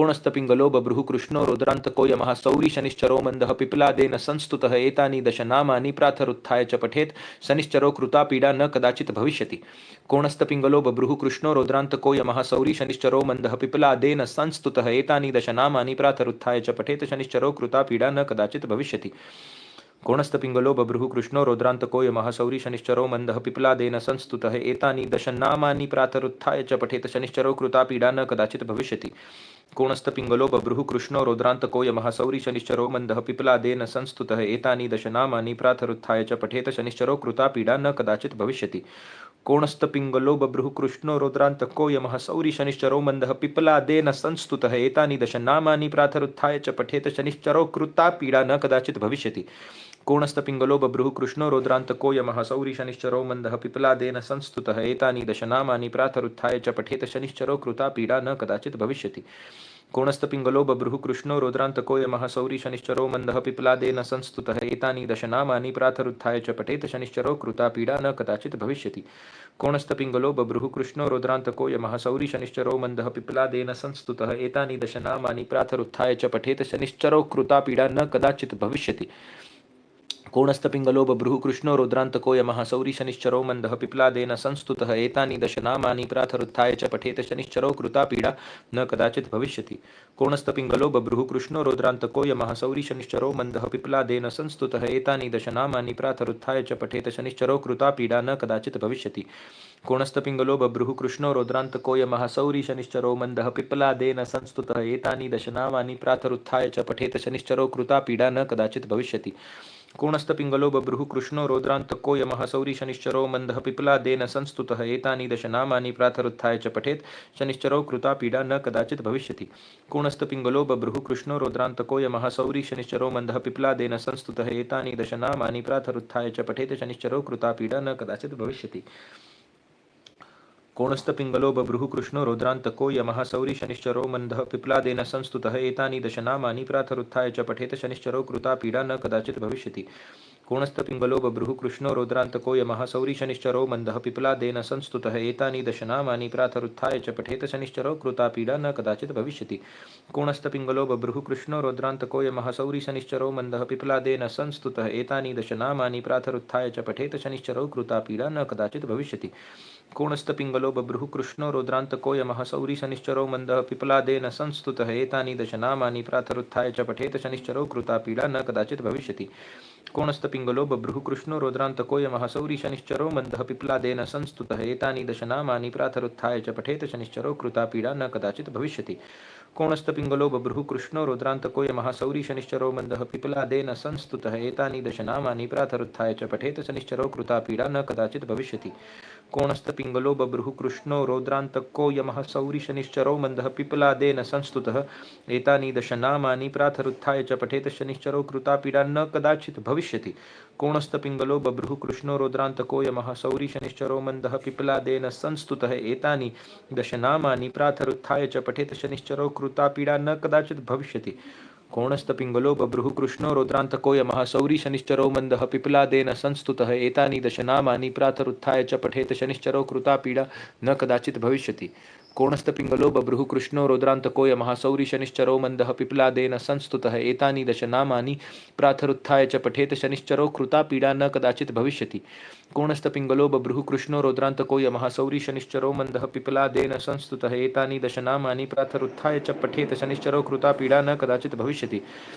कोणस्तपिंगलो बभ्रुः कृष्णो रौद्रान्तको यमः सौरी शनिश्चरो मंदः पिप्लादेन संस्तुतः एतानि दशनामानि प्रातरुत्थाय च पठेत शनिश्चरो कृता पीडा न कदाचित् भविष्यति। कोणस्तपिंगलो बभ्रुः कृष्णो रौद्रान्तको यमः सौरी शनिश्चरो मंदः पिप्लादेन संस्तुतः एतानि दशनामानि प्रातरुत्थाय च पठेत शनिश्चरो कृता पीडा न कदाचित् भविष्यति। कोणस्तपिंगलो बभ्रुः कृष्णो रौद्रान्तको यमः सौरी शनिश्चरो मंदः पिप्लादेन संस्तुतः एतानि दशनामानि प्रातरुत्थाय च पठेत शनिश्चरो कृता पीडा न कदाचित् भविष्यति। कोणस्तपिंगलो बभ्रुः कृष्णो रौद्रान्तको यमः सौरी शनिश्चरो मंदः पिप्लादेन संस्तुतः एतानि दशनामानि प्रातरुत्थाय च पठेत शनिश्चरो कृता पीडा न कदाचित् भविष्यति। कोणस्तपिंगलो बभ्रुः कृष्णो रौद्रान्तको यमः सौरी शनिश्चरो मंदः पिप्लादेन संस्तुतः एतानि दशनामानि प्रातरुत्थाय च पठेत शनिश्चरो कृता पीडा न कदाचित् भविष्यति। कोणस्तपिंगलो बभ्रुः कृष्णो रौद्रान्तको यमः सौरी शनिश्चरो मंदः पिप्लादेन संस्तुतः एतानि दशनामानि प्रातरुत्थाय च पठेत शनिश्चरो कृता पीडा न कदाचित् भविष्यति। कोणस्थपिङ्गलो बभ्रुः कृष्णो रौद्रान्तको यमः सौरी शनिश्चरो मन्दः पिप्लादेन संस्तुतः एतानि दशनामानि प्रातरुत्थाय च पठेत शनिश्चरो कृता पीडा न कदाचित् भविष्यति। कोणस्थपिङ्गलो बभ्रुः कृष्णो रौद्रान्तको यमः सौरी शनिश्चरो मन्दः पिप्लादेन संस्तुतः एतानि दशनामानि प्रातरुत्थाय च पठेत शनिश्चरो कृता पीडा न कदाचित् भविष्यति। कोणस्थपिङ्गलो बभ्रुः कृष्णो रौद्रान्तको यमः सौरी शनिश्चरो मन्दः पिप्लादेन संस्तुतः एतानि दशनामानि प्रातरुत्थाय च पठेत शनिश्चरो कृता पीडा न कदाचित् भविष्यति। कोणस्थपिङ्गलो बभ्रुः कृष्णो रौद्रान्तको यमः सौरी शनिश्चरो मन्दः पिप्लादेन संस्तुतः एतानि दशनामानि प्रातरुत्थाय च पठेत शनिश्चरो कृता पीडा न कदाचित् भविष्यति। कोणस्थपिङ्गलो बभ्रुः कृष्णो रौद्रान्तको यमः सौरी शनिश्चरो मन्दः पिप्लादेन संस्तुतः एतानि दशनामानि प्रातरुत्थाय च पठेत शनिश्चरो कृता पीडा न कदाचित् भविष्यति। कोणस्थपिङ्गलो बभ्रुः कृष्णो रौद्रान्तको यमः सौरी शनिश्चरो मन्दः पिप्लादेन संस्तुतः एतानि दशनामानि प्रातरुत्थाय च पठेत् शनिश्चरो कृता पीडा न कदाचित् भविष्यति। कोणस्थपिङ्गलो बभ्रुः कृष्णो रौद्रान्तको यमः सौरी शनिश्चरो मन्दः पिप्लादेन संस्तुतः एतानि दशनामानि प्रातरुत्थाय च पठेत् शनिश्चरो कृता पीडा न कदाचित् भविष्यति। कोणस्थपिङ्गलो बभ्रुः कृष्णो रौद्रान्तको यमः सौरी शनिश्चरो मन्दः पिप्लादेन संस्तुतः एतानि दशनामानि प्रातरुत्थाय च पठेत शनिश्चरो कृता पीडा न कदाचित् भविष्यति। कोणस्थपिङ्गलो बभ्रुः कृष्णो रौद्रान्तको यमः सौरी शनिश्चरो मन्दः पिप्लादेन संस्तुतः एतानि दशनामानि प्रातरुत्थाय च पठेत शनिश्चरो कृता पीडा न कदाचित् भविष्यति। कोणस्थपिङ्गलो बभ्रुः कृष्णो रौद्रान्तको यमः सौरी शनिश्चरो मन्दः पिप्लादेन संस्तुतः एतानि दशनामानि प्रातरुत्थाय च पठेत शनिश्चरो कृता पीडा न कदाचित् भविष्यति। कोणस्थपिङ्गलो बभ्रुः कृष्णो रौद्रान्तको यमः सौरी शनिश्चरो मन्दः पिप्लादेन संस्तुतः एतानि दशनामानि प्रातरुत्थाय च पठेत शनिश्चरो कृता पीडा न कदाचित् भविष्यति। कोणस्थपिङ्गलो बभ्रुः कृष्णो रौद्रान्तको यमः सौरी शनिश्चरो मन्दः पिप्लादेन संस्तुतः एतानि दशनामानि प्रातरुत्थाय च पठेत शनिश्चरो कृता पीडा न कदाचित् भविष्यति। कोणस्थपिङ्गलो बभ्रुः कृष्णो रौद्रान्तको यमः सौरी शनिश्चरो मन्दः पिप्लादेन संस्तुतः एतानि दशनामानि प्रातरुत्थाय च पठेत शनिश्चरो कृता पीडा न कदाचित् भविष्यति। कोणस्थपिङ्गलो बभ्रुः कृष्णो रौद्रान्तको यमः सौरी शनिश्चरो मन्दः पिप्लादेन संस्तुतः एतानि दशनामानि प्रातरुत्थाय च पठेत शनिश्चरो कृता पीडा न कदाचित् भविष्यति। कोणस्थपिङ्गलो बभ्रुः कृष्णो रौद्रान्तको यमः सौरी शनिश्चरो मन्दः पिप्लादेन संस्तुतः एतानि दशनामानि प्रातरुत्थाय च पठेत शनिश्चरो कृता पीडा न कदाचित् भविष्यति। कोणस्थपिङ्गलो बभ्रुः कृष्णो रौद्रान्तको यमः सौरी शनिश्चरो मन्दः पिप्लादेन संस्तुतः एतानि दशनामानि प्रातरुत्थाय च पठेत शनिश्चरो कृता पीडा न कदाचित् भविष्यति। कोणस्थपिङ्गलो बभ्रुः कृष्णो रौद्रान्तको यमः सौरी शनिश्चरो मन्दः पिप्लादेन संस्तुतः एतानि दशनामानि प्रातरुत्थाय च पठेत शनिश्चरो कृता पीडा न कदाचित् भविष्यति। कोणस्थपिङ्गलो बभ्रुः कृष्णो रौद्रान्तको यमः सौरी शनिश्चरो मन्दः पिप्लादेन संस्तुतः एतानि दशनामानि प्रातरुत्थाय च पठेत शनिश्चरो कृता पीडा न कदाचित् भविष्यति।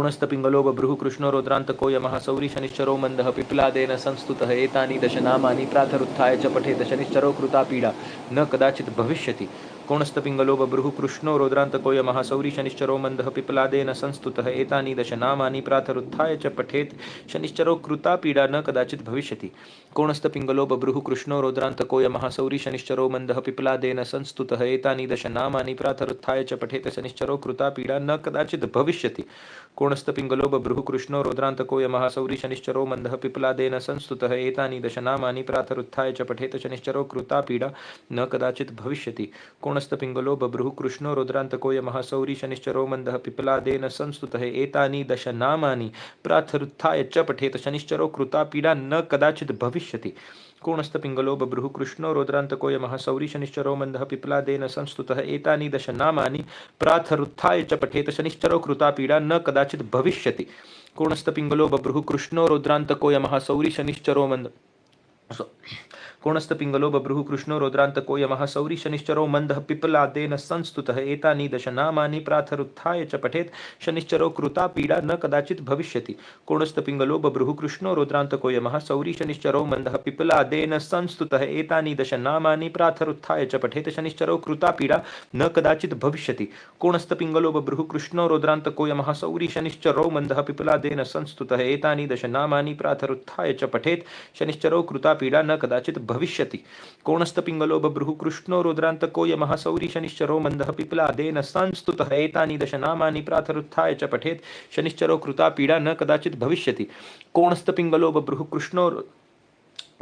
कोणस्थपिङ्गलो बभ्रुः कृष्णो रौद्रान्तको यमः सौरी शनिश्चरो मन्दः पिप्लादेन संस्तुतः एतानि दशनामानि प्रातरुत्थाय च पठेत शनिश्चरो कृता पीडा न कदाचित् भविष्यति। कोणस्थपिङ्गलो बभ्रुः कृष्णो रौद्रान्तको यमः सौरी शनिश्चरो मन्दः पिप्लादेन संस्तुतः एतानि दशनामानि प्रातरुत्थाय च पठेत शनिश्चरो कृता पीडा न कदाचित् भविष्यति। कोणस्थपिङ्गलो बभ्रुः कृष्णो रौद्रान्तको यमः सौरी शनिश्चरो मन्दः पिप्लादेन संस्तुतः एतानि दशनामानि प्रातरुत्थाय च पठेत शनिश्चरो कृता पीडा न कदाचित् भविष्यति। कोणस्थपिङ्गलो बभ्रुः कृष्णो रौद्रान्तको यमः सौरी शनिश्चरो मन्दः पिप्लादेन संस्तुतः एतानि दशनामानि प्रातरुत्थाय च पठेत शनिश्चरो कृता पीडा न कदाचित् भविष्यति। कोणस्थपिङ्गलो बभ्रुः कृष्णो रौद्रान्तको यमः सौरी शनिश्चरो मन्दः पिप्लादेन संस्तुतः एतानि दशनामानि प्रातरुत्थाय च पठेत शनिश्चरो कृता पीडा न कदाचित् भविष्यति। कोणस्थपिङ्गलो बभ्रुः कृष्णो रौद्रान्तको यमः सौरी शनिश्चरो मन्दः पिप्लादेन संस्तुतः एतानि दशनामानि प्रातरुत्थाय च पठेत शनिश्चरो कृता पीडा न कदाचित् भविष्यति। कोणस्थपिङ्गलो बभ्रुः कृष्णो रौद्रान्तको यमः सौरी शनिश्चरो मन्दः कोणस्थपिङ्गलो बभ्रुः कृष्णो रौद्रान्तको यमः सौरी शनिश्चरो मन्दः पिप्लादेन संस्तुतः एतानि दशनामानि प्रातरुत्थाय च पठेत शनिश्चरो कृता पीडा न कदाचित् भविष्यति। कोणस्थपिङ्गलो बभ्रुः कृष्णो रौद्रान्तको यमः सौरी शनिश्चरो मन्दः पिप्लादेन संस्तुतः एतानि दशनामानि प्रातरुत्थाय च पठेत शनिश्चरो कृता पीडा न कदाचित् भविष्यति। कोणस्थपिङ्गलो बभ्रुः कृष्णो रौद्रान्तको यमः सौरी शनिश्चरो मन्दः पिप्लादेन संस्तुतः एतानि दशनामानि प्रातरुत्थाय च पठेत शनिश्चरो कृता पीडा न कदाचित् भविष्यति। कोणस्थपिङ्गलो बभ्रुः कृष्णो रौद्रान्तको यमः सौरी शनिश्चरो मन्दः पिप्लादेन संस्तुतः एतानि दशनामानि प्रातरुत्थाय च पठेत शनिश्चरो कृता पीडा न कदाचित् भविष्यति। कोणस्थपिङ्गलो बभ्रुः कृष्णो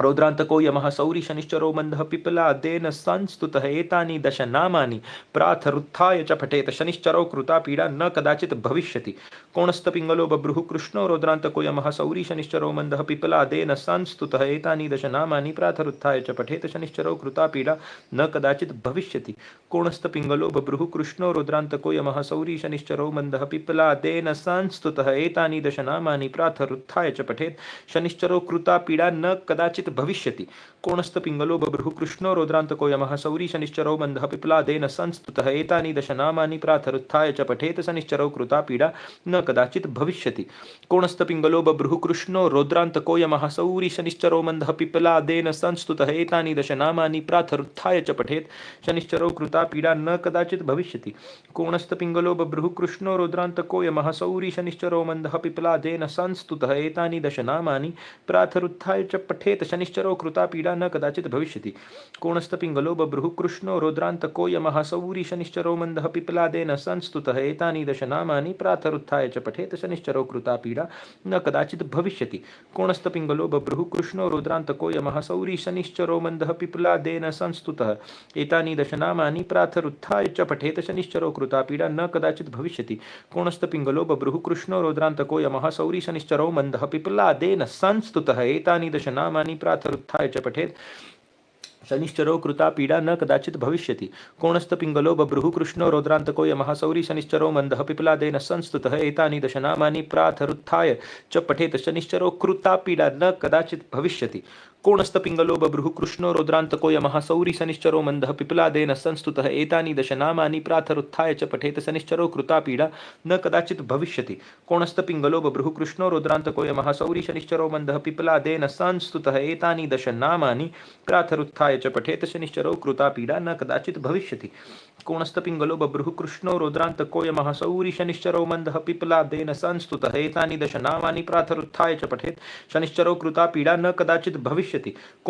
रौद्रान्तको यमः सौरि शनिश्चरो मन्दः पिप्पलादेन संस्तुतः एतानि दश नामानि प्रातरुत्थाय च पठेत शनिश्चरो कृता पीडा न कदाचित् भविष्यति। कोणस्थपिङ्गलो बभ्रुः कृष्णो रौद्रान्तको यमः सौरि शनिश्चरो मन्दः पिप्पलादेन संस्तुतः एतानि दश नामानि प्रातरुत्थाय च पठेत शनिश्चरो कृता पीडा न कदाचित् भविष्यति। कोणस्थपिङ्गलो बभ्रुः कृष्णो रौद्रान्तको यमः सौरि शनिश्चरो मन्दः पिप्पलादेन संस्तुतः एतानि दश नामानि प्रातरुत्थाय च पठेत शनिश्चरो कृता पीडा न कदाचित् भविष्यति। कोणस्थपिङ्गलो बभ्रुः कृष्णो रौद्रान्तको यमः सौरि शनिश्चरो मन्दः पिप्पलादेन संस्तुतः एतानि दश नामानि प्रातरुत्थाय च पठेत शनिश्चरो कृता पीडा न कदाचित् भविष्यति। कोणस्थपिङ्गलो बभ्रुः कृष्णो रौद्रान्तको यमः सौरि शनिश्चरो मन्दः पिप्पलादेन संस्तुतः एतानि दश नामानि प्रातरुत्थाय च पठेत शनिश्चरो कृता पीडा न कदाचित् भविष्यति। कोणस्थपिङ्गलो बभ्रुः कृष्णो रौद्रान्तको यमः सौरि शनिश्चरो मन्दः पिप्पलादेन संस्तुतः एतानि दश नामानि प्रातरुत्थाय च पठेत शनिश्चरो कृता पीडा न कदाचित् भविष्यति। कोणस्थपिङ्गलो बभ्रुः कृष्णो रौद्रान्तको यमः सौरि शनिश्चरो मन्दः पिप्पलादेन संस्तुतः एतानि दश नामानि प्रातरुत्थाय च पठेत शनिश्चरो कृता पीडा न कदाचित् भविष्यति। कोणस्थपिङ्गलो बभ्रुः कृष्णो रौद्रान्तको यमः सौरि शनिश्चरो मन्दः पिप्पलादेन संस्तुतः एतानि दश नामानि प्रातरुत्थाय च पठेत शनिश्चरो कृता पीडा न कदाचित् भविष्यति। कोणस्थपिङ्गलो बभ्रुः कृष्णो रौद्रान्तको यमः सौरि शनिश्चरो मन्दः पिप्पलादेन संस्तुतः एतानि दश नामानि प्रातरुत्थाय च पठेत शनिश्चरो कृता पीडा न कदाचित् भविष्यति। कोणस्थपिङ्गलो बभ्रुः कृष्णो रौद्रान्तको यमः सौरि शनिश्चरो मन्दः पिप्पलादेन संस्तुतः एतानि दश नामानि प्रातरुत्थाय च पठेत शनिश्चरो कृता पीडा न कदाचित् भविष्यति। कोणस्थपिङ्गलो बभ्रुः कृष्णो रौद्रान्तको यमः सौरि शनिश्चरो मन्दः पिप्पलादेन संस्तुतः एतानि दश नामानि प्रातरुत्थाय च पठेत शनिश्चरो कृता पीडा न कदाचित् भविष्यति। कोणस्थपिङ्गलो बभ्रुः कृष्णो रौद्रान्तको यमः सौरि शनिश्चरो मन्दः पिप्पलादेन संस्तुतः एतानि दश नामानि प्रातरुत्थाय च पठेत शनिश्चरो कृता पीडा न कदाचित् भविष्यति। कोणस्थपिङ्गलो बभ्रुः कृष्णो रौद्रान्तको यमः सौरि शनिश्चरो मन्दः पिप्पलादेन संस्तुतः एतानि दश नामानि प्रातरुत्थाय च पठेत शनिश्चरो कृता पीडा न कदाचित् भविष्यति।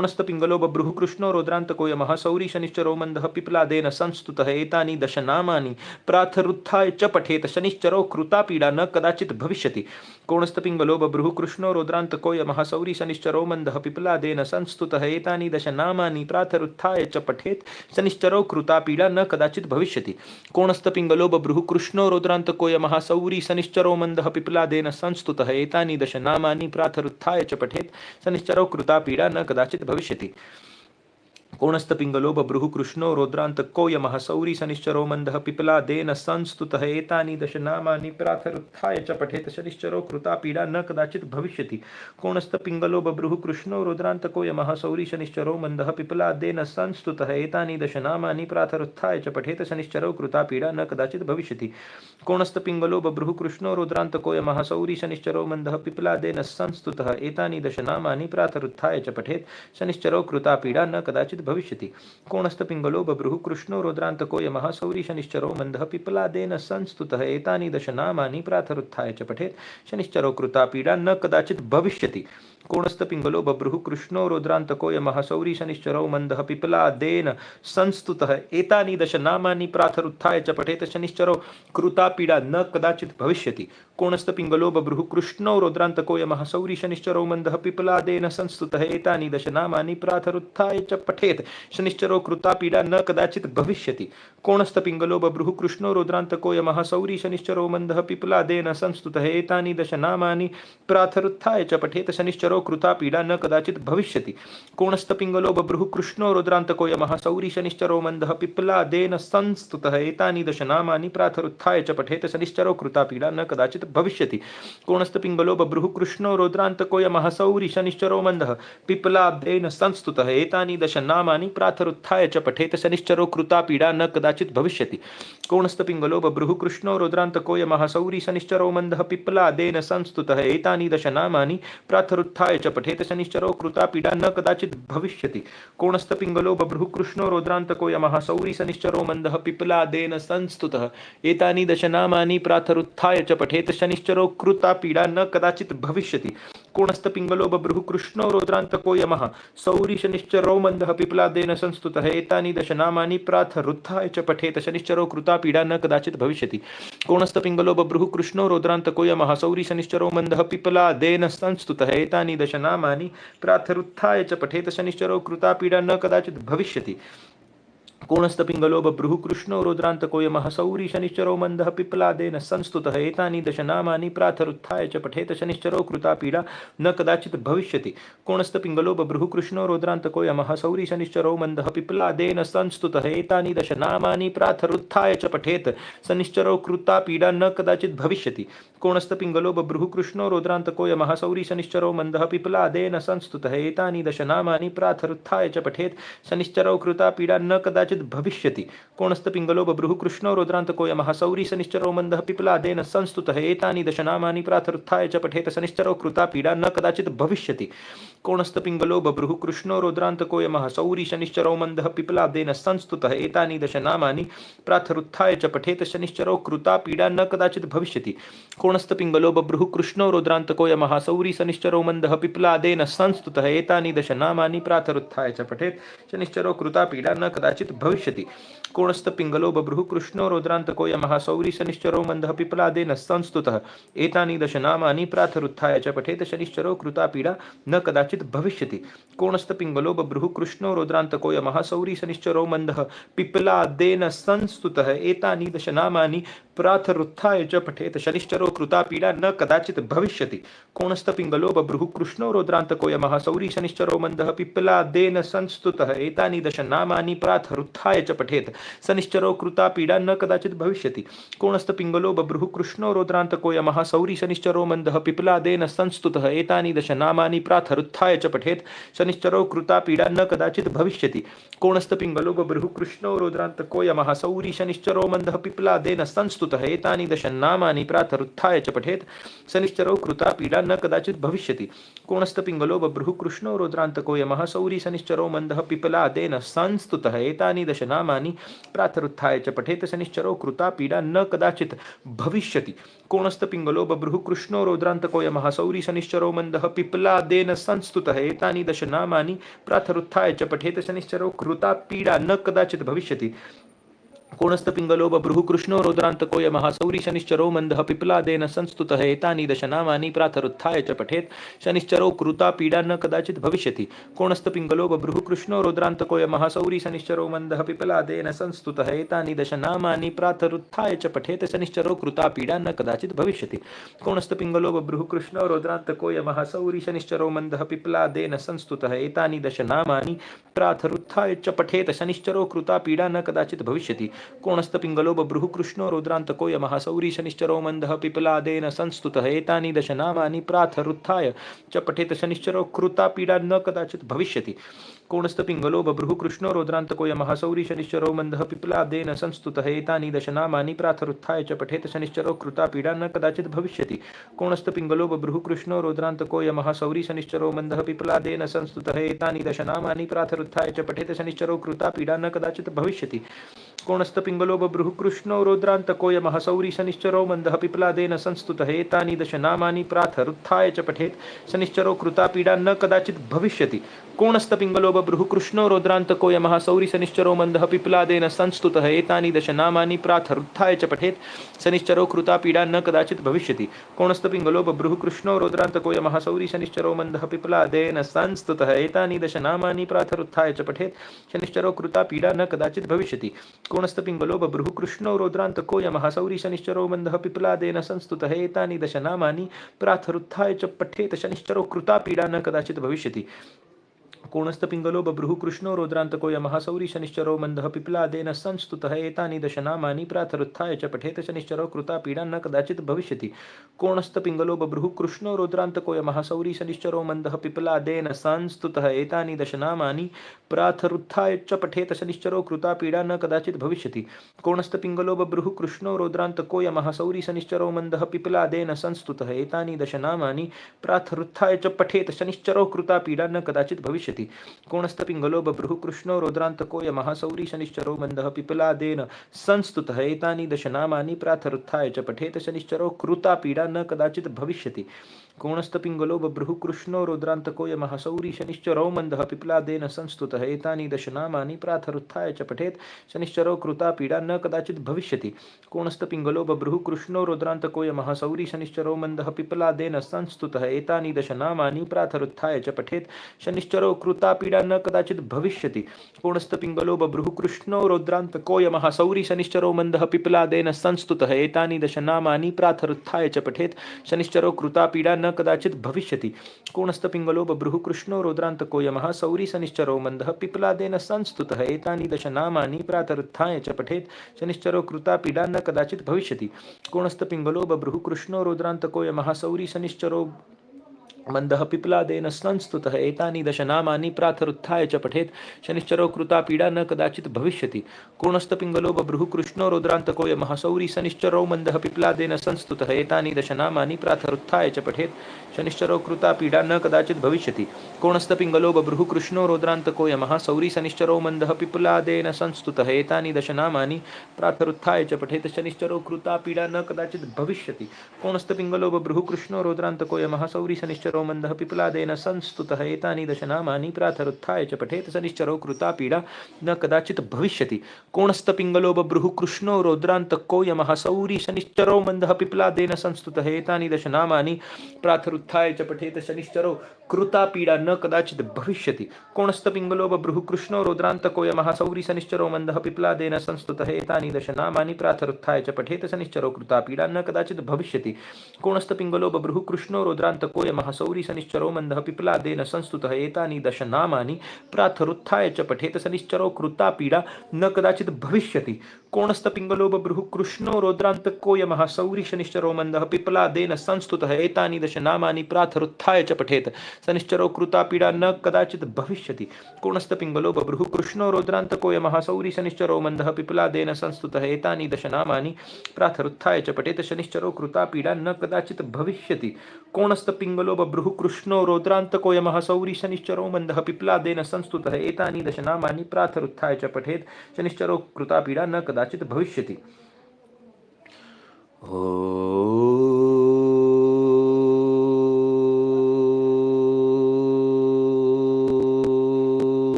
कोणस्थपिङ्गलो बभ्रुः कृष्णो रौद्रान्तको यमः सौरि शनिश्चरो मन्दः पिप्पलादेन संस्तुतः एतानि दश नामानि प्रातरुत्थाय च पठेत शनिश्चरो कृता पीडा न कदाचित् भविष्यति। कोणस्थपिङ्गलो बभ्रुः कृष्णो रौद्रान्तको यमः सौरि शनिश्चरो मन्दः पिप्पलादेन संस्तुतः एतानि दश नामानि प्रातरुत्थाय च पठेत शनिश्चरो कृता पीडा न कदाचित् भविष्यति। कोणस्थपिङ्गलो बभ्रुः कृष्णो रौद्रान्तको यमः सौरि शनिश्चरो मन्दः पिप्पलादेन संस्तुतः एतानि दश नामानि प्रातरुत्थाय च पठेत शनिश्चरो कृता पीडा न कदाचित् भविष्यति। कोणस्थपिङ्गलो बभ्रुः कृष्णो रौद्रान्तको यमः सौरि शनिश्चरो मन्दः पिप्पलादेन संस्तुतः एतानि दश नामानि प्रातरुत्थाय च पठेत शनिश्चरो कृता पीडा न कदाचित् भविष्यति। कोणस्थपिङ्गलो बभ्रुः कृष्णो रौद्रान्तको यमः सौरि शनिश्चरो मन्दः पिप्पलादेन संस्तुतः एतानि दश नामानि प्रातरुत्थाय च पठेत शनिश्चरो कृता पीडा न कदाचित् भविष्यति। कोणस्थपिङ्गलो बभ्रुः कृष्णो रौद्रान्तको यमः सौरि शनिश्चरो मन्दः पिप्पलादेन संस्तुतः एतानि दश नामानि प्रातरुत्थाय च पठेत शनिश्चरो कृता पीडा न कदाचित् भविष्यति। कोणस्थपिङ्गलो बभ्रुः कृष्णो रौद्रान्तको यमः सौरि शनिश्चरो मन्दः पिप्पलादेन संस्तुतः एतानि दश नामानि प्रातरुत्थाय च पठेत शनिश्चरो कृता पीडा न कदाचित् भविष्यति। कोणस्थपिङ्गलो बभ्रुः कृष्णो रौद्रान्तको यमः सौरि शनिश्चरो मन्दः पिप्पलादेन संस्तुतः एतानि दश नामानि प्रातरुत्थाय च पठेत शनिश्चरो कृता पीडा न कदाचित् भविष्यति। कोणस्थपिङ्गलो बभ्रुः कृष्णो रौद्रान्तको यमः सौरि शनिश्चरो मन्दः पिप्पलादेन संस्तुतः एतानि दश नामानि प्रातरुत्थाय च पठेत शनिश्चरो कृता पीडा न कदाचित् भविष्यति। कोणस्थपिङ्गलो बभ्रुः कृष्णो रौद्रान्तको यमः सौरि शनिश्चरो मन्दः पिप्पलादेन संस्तुतः एतानि दश नामानि प्रातरुत्थाय च पठेत शनिश्चरो कृता पीडा न कदाचित् भविष्यति। कोणस्थपिङ्गलो बभ्रुः कृष्णो रौद्रान्तको यमः सौरि शनिश्चरो मन्दः पिप्पलादेन संस्तुतः एतानि दश नामानि प्रातरुत्थाय च पठेत शनिश्चरो कृता पीडा न कदाचित् भविष्यति। कोणस्थपिङ्गलो बभ्रुः कृष्णो रौद्रान्तको यमः सौरि शनिश्चरो मन्दः पिप्पलादेन संस्तुतः एतानि दश नामानि प्रातरुत्थाय च पठेत शनिश्चरो कृता पीडा न कदाचित् भविष्यति। कोणस्थपिङ्गलो बभ्रुः कृष्णो रौद्रान्तको यमः सौरि शनिश्चरो मन्दः पिप्पलादेन संस्तुतः एतानि दश नामानि प्रातरुत्थाय च पठेत शनिश्चरो कृता पीडा न कदाचित् भविष्यति। कोणस्थपिङ्गलो बभ्रुः कृष्णो रौद्रान्तको यमः सौरि शनिश्चरो मन्दः पिप्पलादेन संस्तुतः एतानि दश नामानि प्रातरुत्थाय च पठेत शनिश्चरो कृता पीडा न कदाचित् भविष्यति। कोणस्थपिङ्गलो बभ्रुः कृष्णो रौद्रान्तको यमः सौरि शनिश्चरो मन्दः पिप्पलादेन संस्तुतः एतानि दश नामानि प्रातरुत्थाय च पठेत शनिश्चरो कृता पीडा न कदाचित् भविष्यति। कोणस्थपिङ्गलो बभ्रुः कृष्णो रौद्रान्तको यमः सौरि शनिश्चरो मन्दः पिप्पलादेन संस्तुतः एतानि एतानि दशनामानि प्रातरुत्थाय च पठेत शनिश्चरो कृता पीडा न कदाचित् भविष्यति। कोणस्तपिंगलो बभ्रुः कृष्णो रुद्रान्तको यमः सौरी शनिश्चरो मंदः पिप्पलादेन संस्तुतः एतानि दशनामानि प्रातरुत्थाय च पठेत शनिश्चरो कृता पीडा न कदाचित् भविष्यति। कोणस्तपिंगलो बभ्रुः कृष्णो रुद्रान्तको यमः सौरी शनिश्चरो मंदः पिप्पलादेन संस्तुतः एतानि दशनामानि प्रातरुत्थाय च पठेत शनिश्चरो कृता पीडा न कदाचित् भविष्यति। कोणस्तपिंगलो बभ्रुः कृष्णो रुद्रान्तको यमः सौरी शनिश्चरो मंदः पिप्पलादेन संस्तुतः एतानि दशनामानि प्रातरुत्थाय च पठेत शनिश्चरो कृता पीडा न कदाचित् भविष्यति। कोणस्तपिंगलो बभ्रुः कृष्णो रुद्रान्तको यमः सौरी शनिश्चरो मंदः पिप्पलादेन संस्तुतः एतानि दशनामानि प्रातरुत्थाय च पठेत शनिश्चरो कृता पीडा न कदाचित् भविष्यति। कोणस्तपिंगलो बभ्रुः कृष्णो रुद्रान्तको यमः सौरी शनिश्चरो मंदः पिप्पलादेन संस्तुतः एतानि दशनामानि प्रातरुत्थाय च पठेत शनिश्चरो कृता पीडा न कदाचित् भविष्यति। कोणस्तपिंगलो बभ्रुः कृष्णो रुद्रान्तको यमः सौरी शनिश्चरो मंदः पिप्पलादेन संस्तुतः एतानि दशनामानि प्रातरुत्थाय च पठेत शनिश्चरो कृता पीडा न कदाचित् भविष्यति। कोणस्तपिंगलो बभ्रुः कृष्णो रुद्रान्तको यमः सौरी शनिश्चरो मंदः पिप्पलादेन संस्तुतः एतानि दशनामानि प्रातरुत्थाय च पठेत शनिश्चरो कृता पीडा न कदाचित् भविष्यति। कोणस्तपिंगलो बभ्रुः कृष्णो रुद्रान्तको यमः सौरी शनिश्चरो मंदः पिप्पलादेन संस्तुतः एतानि दशनामानि प्रातरुत्थाय च पठेत शनिश्चरो कृता पीडा न कदाचित् भविष्यति। कोणस्तपिंगलो बभ्रुः कृष्णो रुद्रान्तको यमः सौरी शनिश्चरो मंदः पिप्पलादेन संस्तुतः एतानि दशनामानि प्रातरुत्थाय च पठेत शनिश्चरो कृता पीडा न कदाचित् भविष्यति। कोणस्तपिंगलो बभ्रुः कृष्णो रुद्रान्तको यमः सौरी शनिश्चरो मंदः पिप्पलादेन संस्तुतः एतानि दशनामानि प्रातरुत्थाय च पठेत शनिश्चरो कृता पीडा न कदाचित् भविष्यति। कोणस्तपिंगलो बभ्रुः कृष्णो रुद्रान्तको यमः सौरी शनिश्चरो मंदः पिप्पलादेन संस्तुतः एतानि दशनामानि प्रातरुत्थाय च पठेत शनिश्चरो कृता पीडा न कदाचित् भविष्यति। कोणस्तपिंगलो बभ्रुः कृष्णो रुद्रान्तको यमः सौरी शनिश्चरो मंदः पिप्पलादेन संस्तुतः एतानि दशनामानि प्रातरुत्थाय च पठेत शनिश्चरो कृता पीडा न कदाचित् भविष्यति। कोणस्तपिंगलो बभ्रुः कृष्णो रुद्रान्तको यमः सौरी शनिश्चरो मंदः पिप्पलादेन संस्तुतः एतानि दशनामानि प्रातरुत्थाय च पठेत शनिश्चरो कृता पीडा न कदाचित् भविष्यति। कोणस्तपिंगलो बभ्रुः कृष्णो रुद्रान्तको यमः सौरी शनिश्चरो मंदः पिप्पलादेन संस्तुतः एतानि दशनामानि प्रातरुत्थाय च पठेत शनिश्चरो कृता पीडा न कदाचित् भविष्यति। कोणस्तपिंगलो बभ्रुः कृष्णो रुद्रान्तको यमः सौरी शनिश्चरो मंदः पिप्पलादेन संस्तुतः एतानि दशनामानि प्रातरुत्थाय च पठेत शनिश्चरो कृता पीडा न कदाचित् भविष्यति। कोणस्तपिंगलो बभ्रुः कृष्णो रुद्रान्तको यमः सौरी शनिश्चरो मंदः पिप्पलादेन संस्तुतः एतानि दशनामानि प्रातरुत्थाय च पठेत शनिश्चरो कृता पीडा न कदाचित् भविष्यति। कोणस्तपिंगलो बभ्रुः कृष्णो रुद्रान्तको यमः सौरी शनिश्चरो मंदः पिप्पलादेन संस्तुतः एतानि दशनामानि प्रातरुत्थाय च पठेत शनिश्चरो कृता पीडा न कदाचित् भविष्यति। कोणस्तपिंगलो बभ्रुः कृष्णो रुद्रान्तको यमः सौरी शनिश्चरो मंदः पिप्पलादेन संस्तुतः एतानि दशनामानि प्रातरुत्थाय च पठेत शनिश्चरो कृता पीडा न कदाचित् भविष्यति। कोणस्तपिंगलो बभ्रुः कृष्णो रुद्रान्तको यमः सौरी शनिश्चरो मंदः पिप्पलादेन संस्तुतः एतानि दशनामानि प्रातरुत्थाय च पठेत शनिश्चरो कृता पीडा न कदाचित् भविष्यति। कोणस्तपिंगलो बभ्रुः कृष्णो रुद्रान्तको यमः सौरी शनिश्चरो मंदः पिप्पलादेन संस्तुतः एतानि दशनामानि प्रातरुत्थाय च पठेत शनिश्चरो कृता पीडा न कदाचित् भविष्यति। कोणस्तपिंगलो बभ्रुः कृष्णो रुद्रान्तको यमः सौरी शनिश्चरो मंदः पिप्पलादेन संस्तुतः एतानि दशनामानि प्रातरुत्थाय च पठेत शनिश्चरो कृता पीडा न कदाचित् भविष्यति। कोणस्तपिंगलो बभ्रुः कृष्णो रुद्रान्तको यमः सौरी शनिश्चरो मंदः पिप्पलादेन संस्तुतः एतानि दशनामानि प्रातरुत्थाय च पठेत शनिश्चरो कृता पीडा न कदाचित् भविष्यति। कोणस्तपिंगलो बभ्रुः कृष्णो रुद्रान्तको यमः सौरी शनिश्चरो मंदः पिप्पलादेन संस्तुतः एतानि दशनामानि प्रातरुत्थाय च पठेत शनिश्चरो कृता पीडा न कदाचित् भविष्यति। कोणस्तपिंगलो बभ्रुः कृष्णो रुद्रान्तको यमः सौरी शनिश्चरो मंदः पिप्पलादेन संस्तुतः एतानि दशनामानि प्रातरुत्थाय च पठेत शनिश्चरो कृता पीडा न कदाचित् भविष्यति। कोणस्तपिंगलो बभ्रुः कृष्णो रुद्रान्तको यमः सौरी शनिश्चरो मंदः पिप्पलादेन संस्तुतः एतानि दशनामानि प्रातरुत्थाय च पठेत शनिश्चरो कृता पीडा न कदाचित् भविष्यति। कोणस्तपिंगलो बभ्रुः कृष्णो रुद्रान्तको यमः सौरी शनिश्चरो मंदः पिप्पलादेन संस्तुतः एतानि दशनामानि प्रातरुत्थाय च पठेत शनिश्चरो कृता पीडा न कदाचित् भविष्यति। कोणस्तपिंगलो बभ्रुः कृष्णो रुद्रान्तको यमः सौरी शनिश्चरो मंदः पिप्पलादेन संस्तुतः एतानि दशनामानि प्रातरुत्थाय च पठेत शनिश्चरो कृता पीडा न कदाचित् भविष्यति। कोणस्तपिङ्गलो बभ्रुः कृष्णो रुद्रान्तको यमः सौरी शनिश्चरो मन्दः पिप्लादेन संस्तुतः एतानि दशनामानि प्रातरुत्थाय च पठेत् शनिश्चरो कृता पीडा न कदाचित् भविष्यति कोणस्तपिङ्गलो बभ्रुः कृष्णो रुद्रान्तको यमः सौरी शनिश्चरो मन्दः पिप्लादेन संस्तुतः एतानि दशनामानि प्रातरुत्थाय च पठेत् शनिश्चरो कृता पीडा न कदाचित् भविष्यति कोणस्तपिङ्गलो बभ्रुः कृष्णो रुद्रान्तको यमः सौरी शनिश्चरो मन्दः पिप्लादेन संस्तुतः एतानि दशनामानि प्रातरुत्थाय च पठेत् शनिश्चरो कृता पीडा न कदाचित् भविष्यति कोणस्तपिङ्गलो बभ्रुः कृष्णो रुद्रान्तको यमः सौरी शनिश्चरो मन्दः पिप्लादेन संस्तुतः एतानि दशनामानि प्रातरुत्थाय च पठेत् शनिश्चरो कृता पीडा न कदाचित् भविष्यति कोणस्तपिङ्गलो बभ्रुः कृष्णो रुद्रान्तको यमः सौरी शनिश्चरो मन्दः पिप्लादेन संस्तुतः एतानि दशनामानि प्रातरुत्थाय च पठेत् शनिश्चरो कृता पीडा न कदाचित् भविष्यति कोणस्तपिङ्गलो बभ्रुः कृष्णो रुद्रान्तको यमः सौरी शनिश्चरो मन्दः पिप्लादेन संस्तुतः एतानि दशनामानि प्रातरुत्थाय च पठेत् शनिश्चरो कृता पीडा न कदाचित् भविष्यति कोणस्तपिङ्गलो बभ्रुः कृष्णो रुद्रान्तको यमः सौरी शनिश्चरो मन्दः पिप्लादेन संस्तुतः एतानि दशनामानि प्रातरुत्थाय च पठेत् शनिश्चरो कृता पीडा न कदाचित् भविष्यति कोणस्तपिङ्गलो बभ्रुः कृष्णो रुद्रान्तको यमः सौरी शनिश्चरो मन्दः पिप्लादेन संस्तुतः एतानि दशनामानि प्रातरुत्थाय च पठेत् शनिश्चरो कृता पीडा न कदाचित् भविष्यति कोणस्तपिङ्गलो बभ्रुः कृष्णो रुद्रान्तको यमः सौरी शनिश्चरो मन्दः पिप्लादेन संस्तुतः एतानि दशनामानि प्रातरुत्थाय च पठेत् शनिश्चरो कृता पीडा न कदाचित् भविष्यति कोणस्तपिङ्गलो बभ्रुः कृष्णो रुद्रान्तको यमः सौरी शनिश्चरो मन्दः पिप्लादेन संस्तुतः एतानि दशनामानि प्रातरुत्थाय च पठेत् शनिश्चरो कृता पीडा न कदाचित् भविष्यति कोणस्तपिङ्गलो बभ्रुः कृष्णो रुद्रान्तको यमः सौरी शनिश्चरो मन्दः पिप्लादेन संस्तुतः एतानि दशनामानि प्रातरुत्थाय च पठेत् शनिश्चरो कृता पीडा न कदाचित् भविष्यति कोणस्तपिङ्गलो बभ्रुः कृष्णो रुद्रान्तको यमः सौरी शनिश्चरो मन्दः पिप्लादेन संस्तुतः एतानि दशनामानि प्रातरुत्थाय च पठेत् शनिश्चरो कृता पीडा न कदाचित् भविष्यति कोणस्तपिङ्गलो बभ्रुः कृष्णो रुद्रान्तको यमः सौरी शनिश्चरो मन्दः पिप्लादेन संस्तुतः एतानि दशनामानि प्रातरुत्थाय च पठेत् शनिश्चरो कृता पीडा न कदाचित् भविष्यति कोणस्तपिङ्गलो बभ्रुः कृष्णो रुद्रान्तको यमः सौरी शनिश्चरो मन्दः पिप्लादेन संस्तुतः एतानि दशनामानि प्रातरुत्थाय च पठेत् शनिश्चरो कृता पीडा न कदाचित् भविष्यति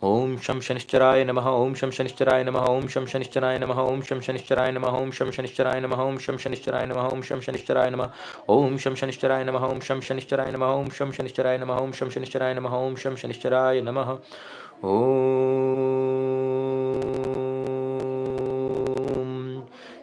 ओम शं शनिश्चराय नमः ओम शं शनिश्चराय नमः ओम शं शनिश्चराय नमः ओम शं शनिश्चराय नमः ओम शं शनिश्चराय नमः ओम शं शनिश्चराय नमः ओम शं शनिश्चराय नमः ओम शं शनिश्चराय नमः ओम शं शनिश्चराय नमः ओम शं शनिश्चराय नमः ओम शं शनिश्चराय नमः ओम शं शनिश्चराय नमः ओम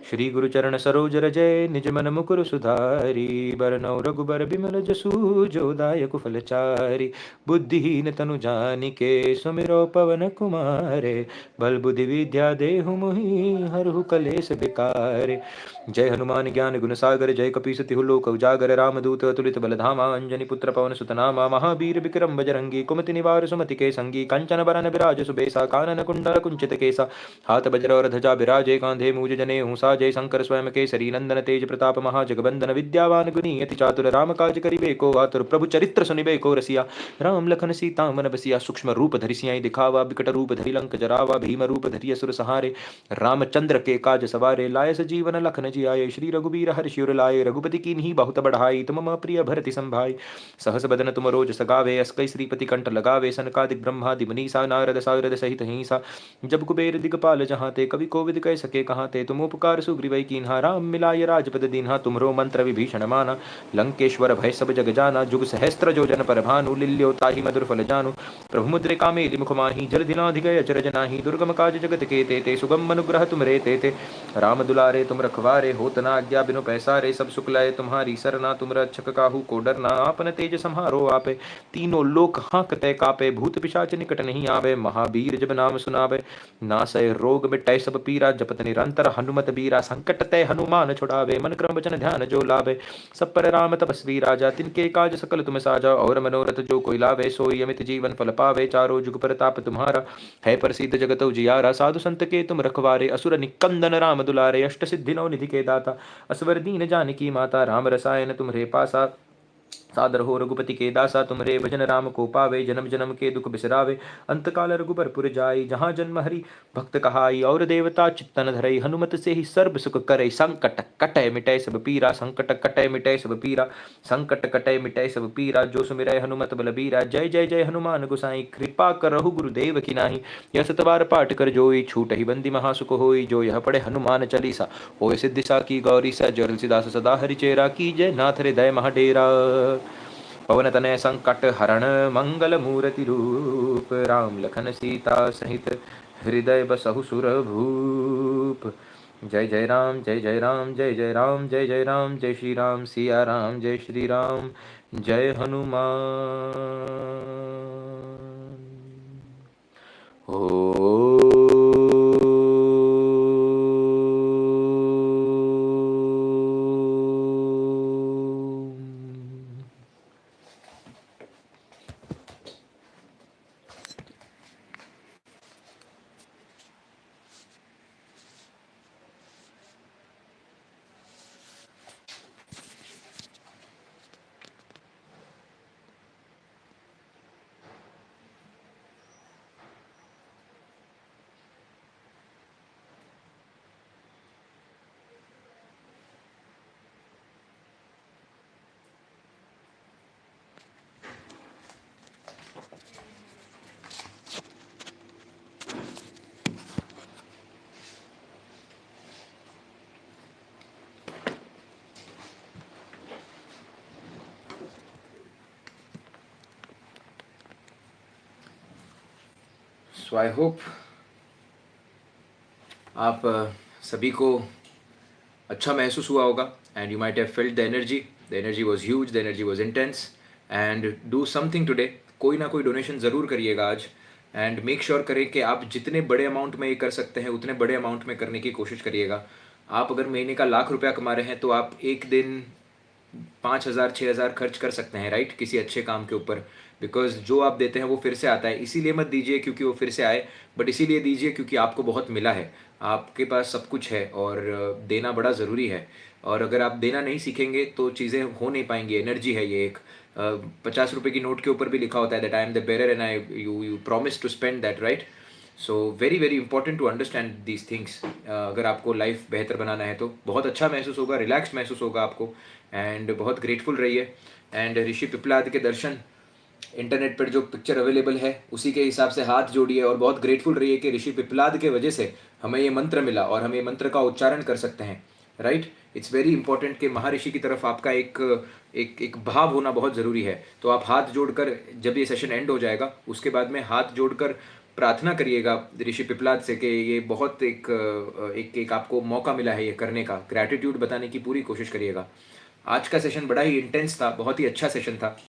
श्री गुरुचरण सरोज रजय निज मन मुकुर सुधारी बरनौ रघुबर बिमल जसु जोदायक फलचारी बुद्धिहीन तनु जानिके सुमिरो पवन कुमारे बल बुद्धि विद्या देहु मोहि हरहु कलेस बिकारे जय हनुमान ज्ञान गुण सागर जय कपीस तिहु लोक उजागर रामदूत अतुलित बलधामा अंजनी पुत्र पवन सुतनामा महावीर विक्रम बजरंगी कुमति निवार सुमति के संगी कंचन बरन विराज सुबेसा कानन कुंडल कुंचित केसा हाथ वज्र और ध्वजा विराजे कांधे मूज जने हूसा जय शंकर स्वयं केसरी नंदन तेज प्रताप महाजगबंदन विद्यावान गुणी अति चातुर राम काज करिबे को आतुर प्रभु चरित्र सुनिबे को रसिया राम लखन सीता मन बसिया सूक्ष्म रूप धरि सियाई दिखावा विकट रूप धरि लंक जरावा भीम रूप धरि असुर सहारे रामचंद्र के काज सवारे लाय सजीवन लखन जियाये श्री रघुबीर हर्षि उर लाए रघुपति कीन्ही बहुत बढ़ाई तुम मम प्रिय भरति संभाई सहस बदन तुम रोज सगावे अस्कै श्रीपति कंठ लगावे सनकादिक ब्रह्मादि मुनीसा नारद सारद सहित हिंसा जब कुबेर दिगपाल जहाँ ते कवि कोविद कह सके कहाँ ते तुम उपकार सुग्रीव कीन्हा राम मिलाय राजपद दीन्हा तुमरो मंत्र विभीषण माना लंकेश्वर भय सब जग जाना जुग सहस्त्र जो जन पर भानु लिल्यो ताहि मधुर फल जानु प्रभु मुद्रिका मेलि मुख माही जल दिलाधिगय अचरज नाही दुर्गम काज जगत के ते सुगम अनुग्रह तुम रे ते राम दुलारे तुम रखवारे होत न आज्ञा बिनु पैसारे सब सुख लय तुम्हारी सरना तुम रक्षक काहू को डरना आपन तेज सम्हारो आपे तीनों लोक हांकते कापे भूत पिशाच निकट नहीं आवे महावीर जब नाम सुनावे नासय रोग मिटै सब पीरा जपत निरंतर हनुमत बीरा संकट तय हनुमान छुड़ावे मन क्रम वचन ध्यान जो लावे सब पर राम तपस्वी राजा तिनके काज सकल तुम साजा और मनोरथ जो कोई लावे सोई अमित जीवन फल पावे चारों जुग प्रताप तुम्हारा है प्रसिद्ध जगत उजियारा साधु संत के तुम रखवारे असुर निकंदन राम दुलारे अष्ट सिद्धि नौ निधि के दाता असवर दीन जानकी माता राम रसायन तुम्हारे पासा सादर हो रघुपति के दासा, तुम रे भजन राम को पावे, जन्म जन्म के दुख बिसरावे, अंत काल रघुबरपुर जाई, जहाँ जन्म हरि भक्त कहाई, और देवता चित्तन धरई, हनुमत से ही सर्व सुख करई, संकट कटय मिटय सब पीरा, संकट कटय मिटय सब पीरा, संकट कटय मिटय सब पीरा, जो सुमिरय हनुमत बलबीरा, जय जय जय हनुमान गोसाई, कृपा करहु गुरुदेव की नाही, यह सतबार पाठ कर जोई, छूट ही बंदी महासुख होई, जो यह पढ़े हनुमान चालीसा, होय सिद्धिसा की गौरी सा, जो तुलसीदास सदा हरिचेरा, की जय नाथ हृदय महाडेरा। पवन तनय संकट हरण मंगल मूर्ति रूप, राम लखन सीता सहित हृदय बसहु सुर भूप। जय जय राम जय जय राम जय जय राम जय जय राम, जय श्री राम सिया राम जय श्री राम, जय हनुमान। सो आई होप आप सभी को अच्छा महसूस हुआ होगा, and you might have felt the energy was huge, the energy was intense, and do something today, कोई ना कोई डोनेशन ज़रूर करिएगा आज, एंड मेक श्योर करें कि आप जितने बड़े अमाउंट में ये कर सकते हैं उतने बड़े अमाउंट में करने की कोशिश करिएगा। आप अगर महीने का ₹1,00,000 कमा रहे हैं तो आप एक दिन 5,000 6,000 खर्च कर सकते हैं, राइट, किसी अच्छे काम के ऊपर, बिकॉज जो आप देते हैं वो फिर से आता है। इसीलिए मत दीजिए क्योंकि वो फिर से आए, बट इसीलिए दीजिए क्योंकि आपको बहुत मिला है, आपके पास सब कुछ है, और देना बड़ा ज़रूरी है। और अगर आप देना नहीं सीखेंगे तो चीज़ें हो नहीं पाएंगी। एनर्जी है ये एक। 50 रुपये की नोट के ऊपर भी लिखा होता है that I am the bearer and I you promise to spend that, right. So very very important to understand these things. अगर आपको लाइफ बेहतर बनाना है तो बहुत अच्छा महसूस होगा, रिलैक्स महसूस होगा आपको, एंड बहुत ग्रेटफुल रहिए। एंड ऋषि पिपलाद के दर्शन इंटरनेट पर जो पिक्चर अवेलेबल है उसी के हिसाब से हाथ जोड़िए, और बहुत ग्रेटफुल रहिए कि ऋषि पिपलाद के वजह से हमें ये मंत्र मिला और हम ये मंत्र का उच्चारण कर सकते हैं, राइट। इट्स वेरी इंपॉर्टेंट कि महर्षि की तरफ आपका एक भाव होना बहुत ज़रूरी है। तो आप हाथ जोड़कर, जब ये सेशन एंड हो जाएगा उसके बाद में हाथ जोड़कर प्रार्थना करिएगा ऋषि पिपलाद से कि ये बहुत एक आपको मौका मिला है ये करने का, ग्रैटिट्यूड बताने की पूरी कोशिश करिएगा। आज का सेशन बड़ा ही इंटेंस था, बहुत ही अच्छा सेशन था।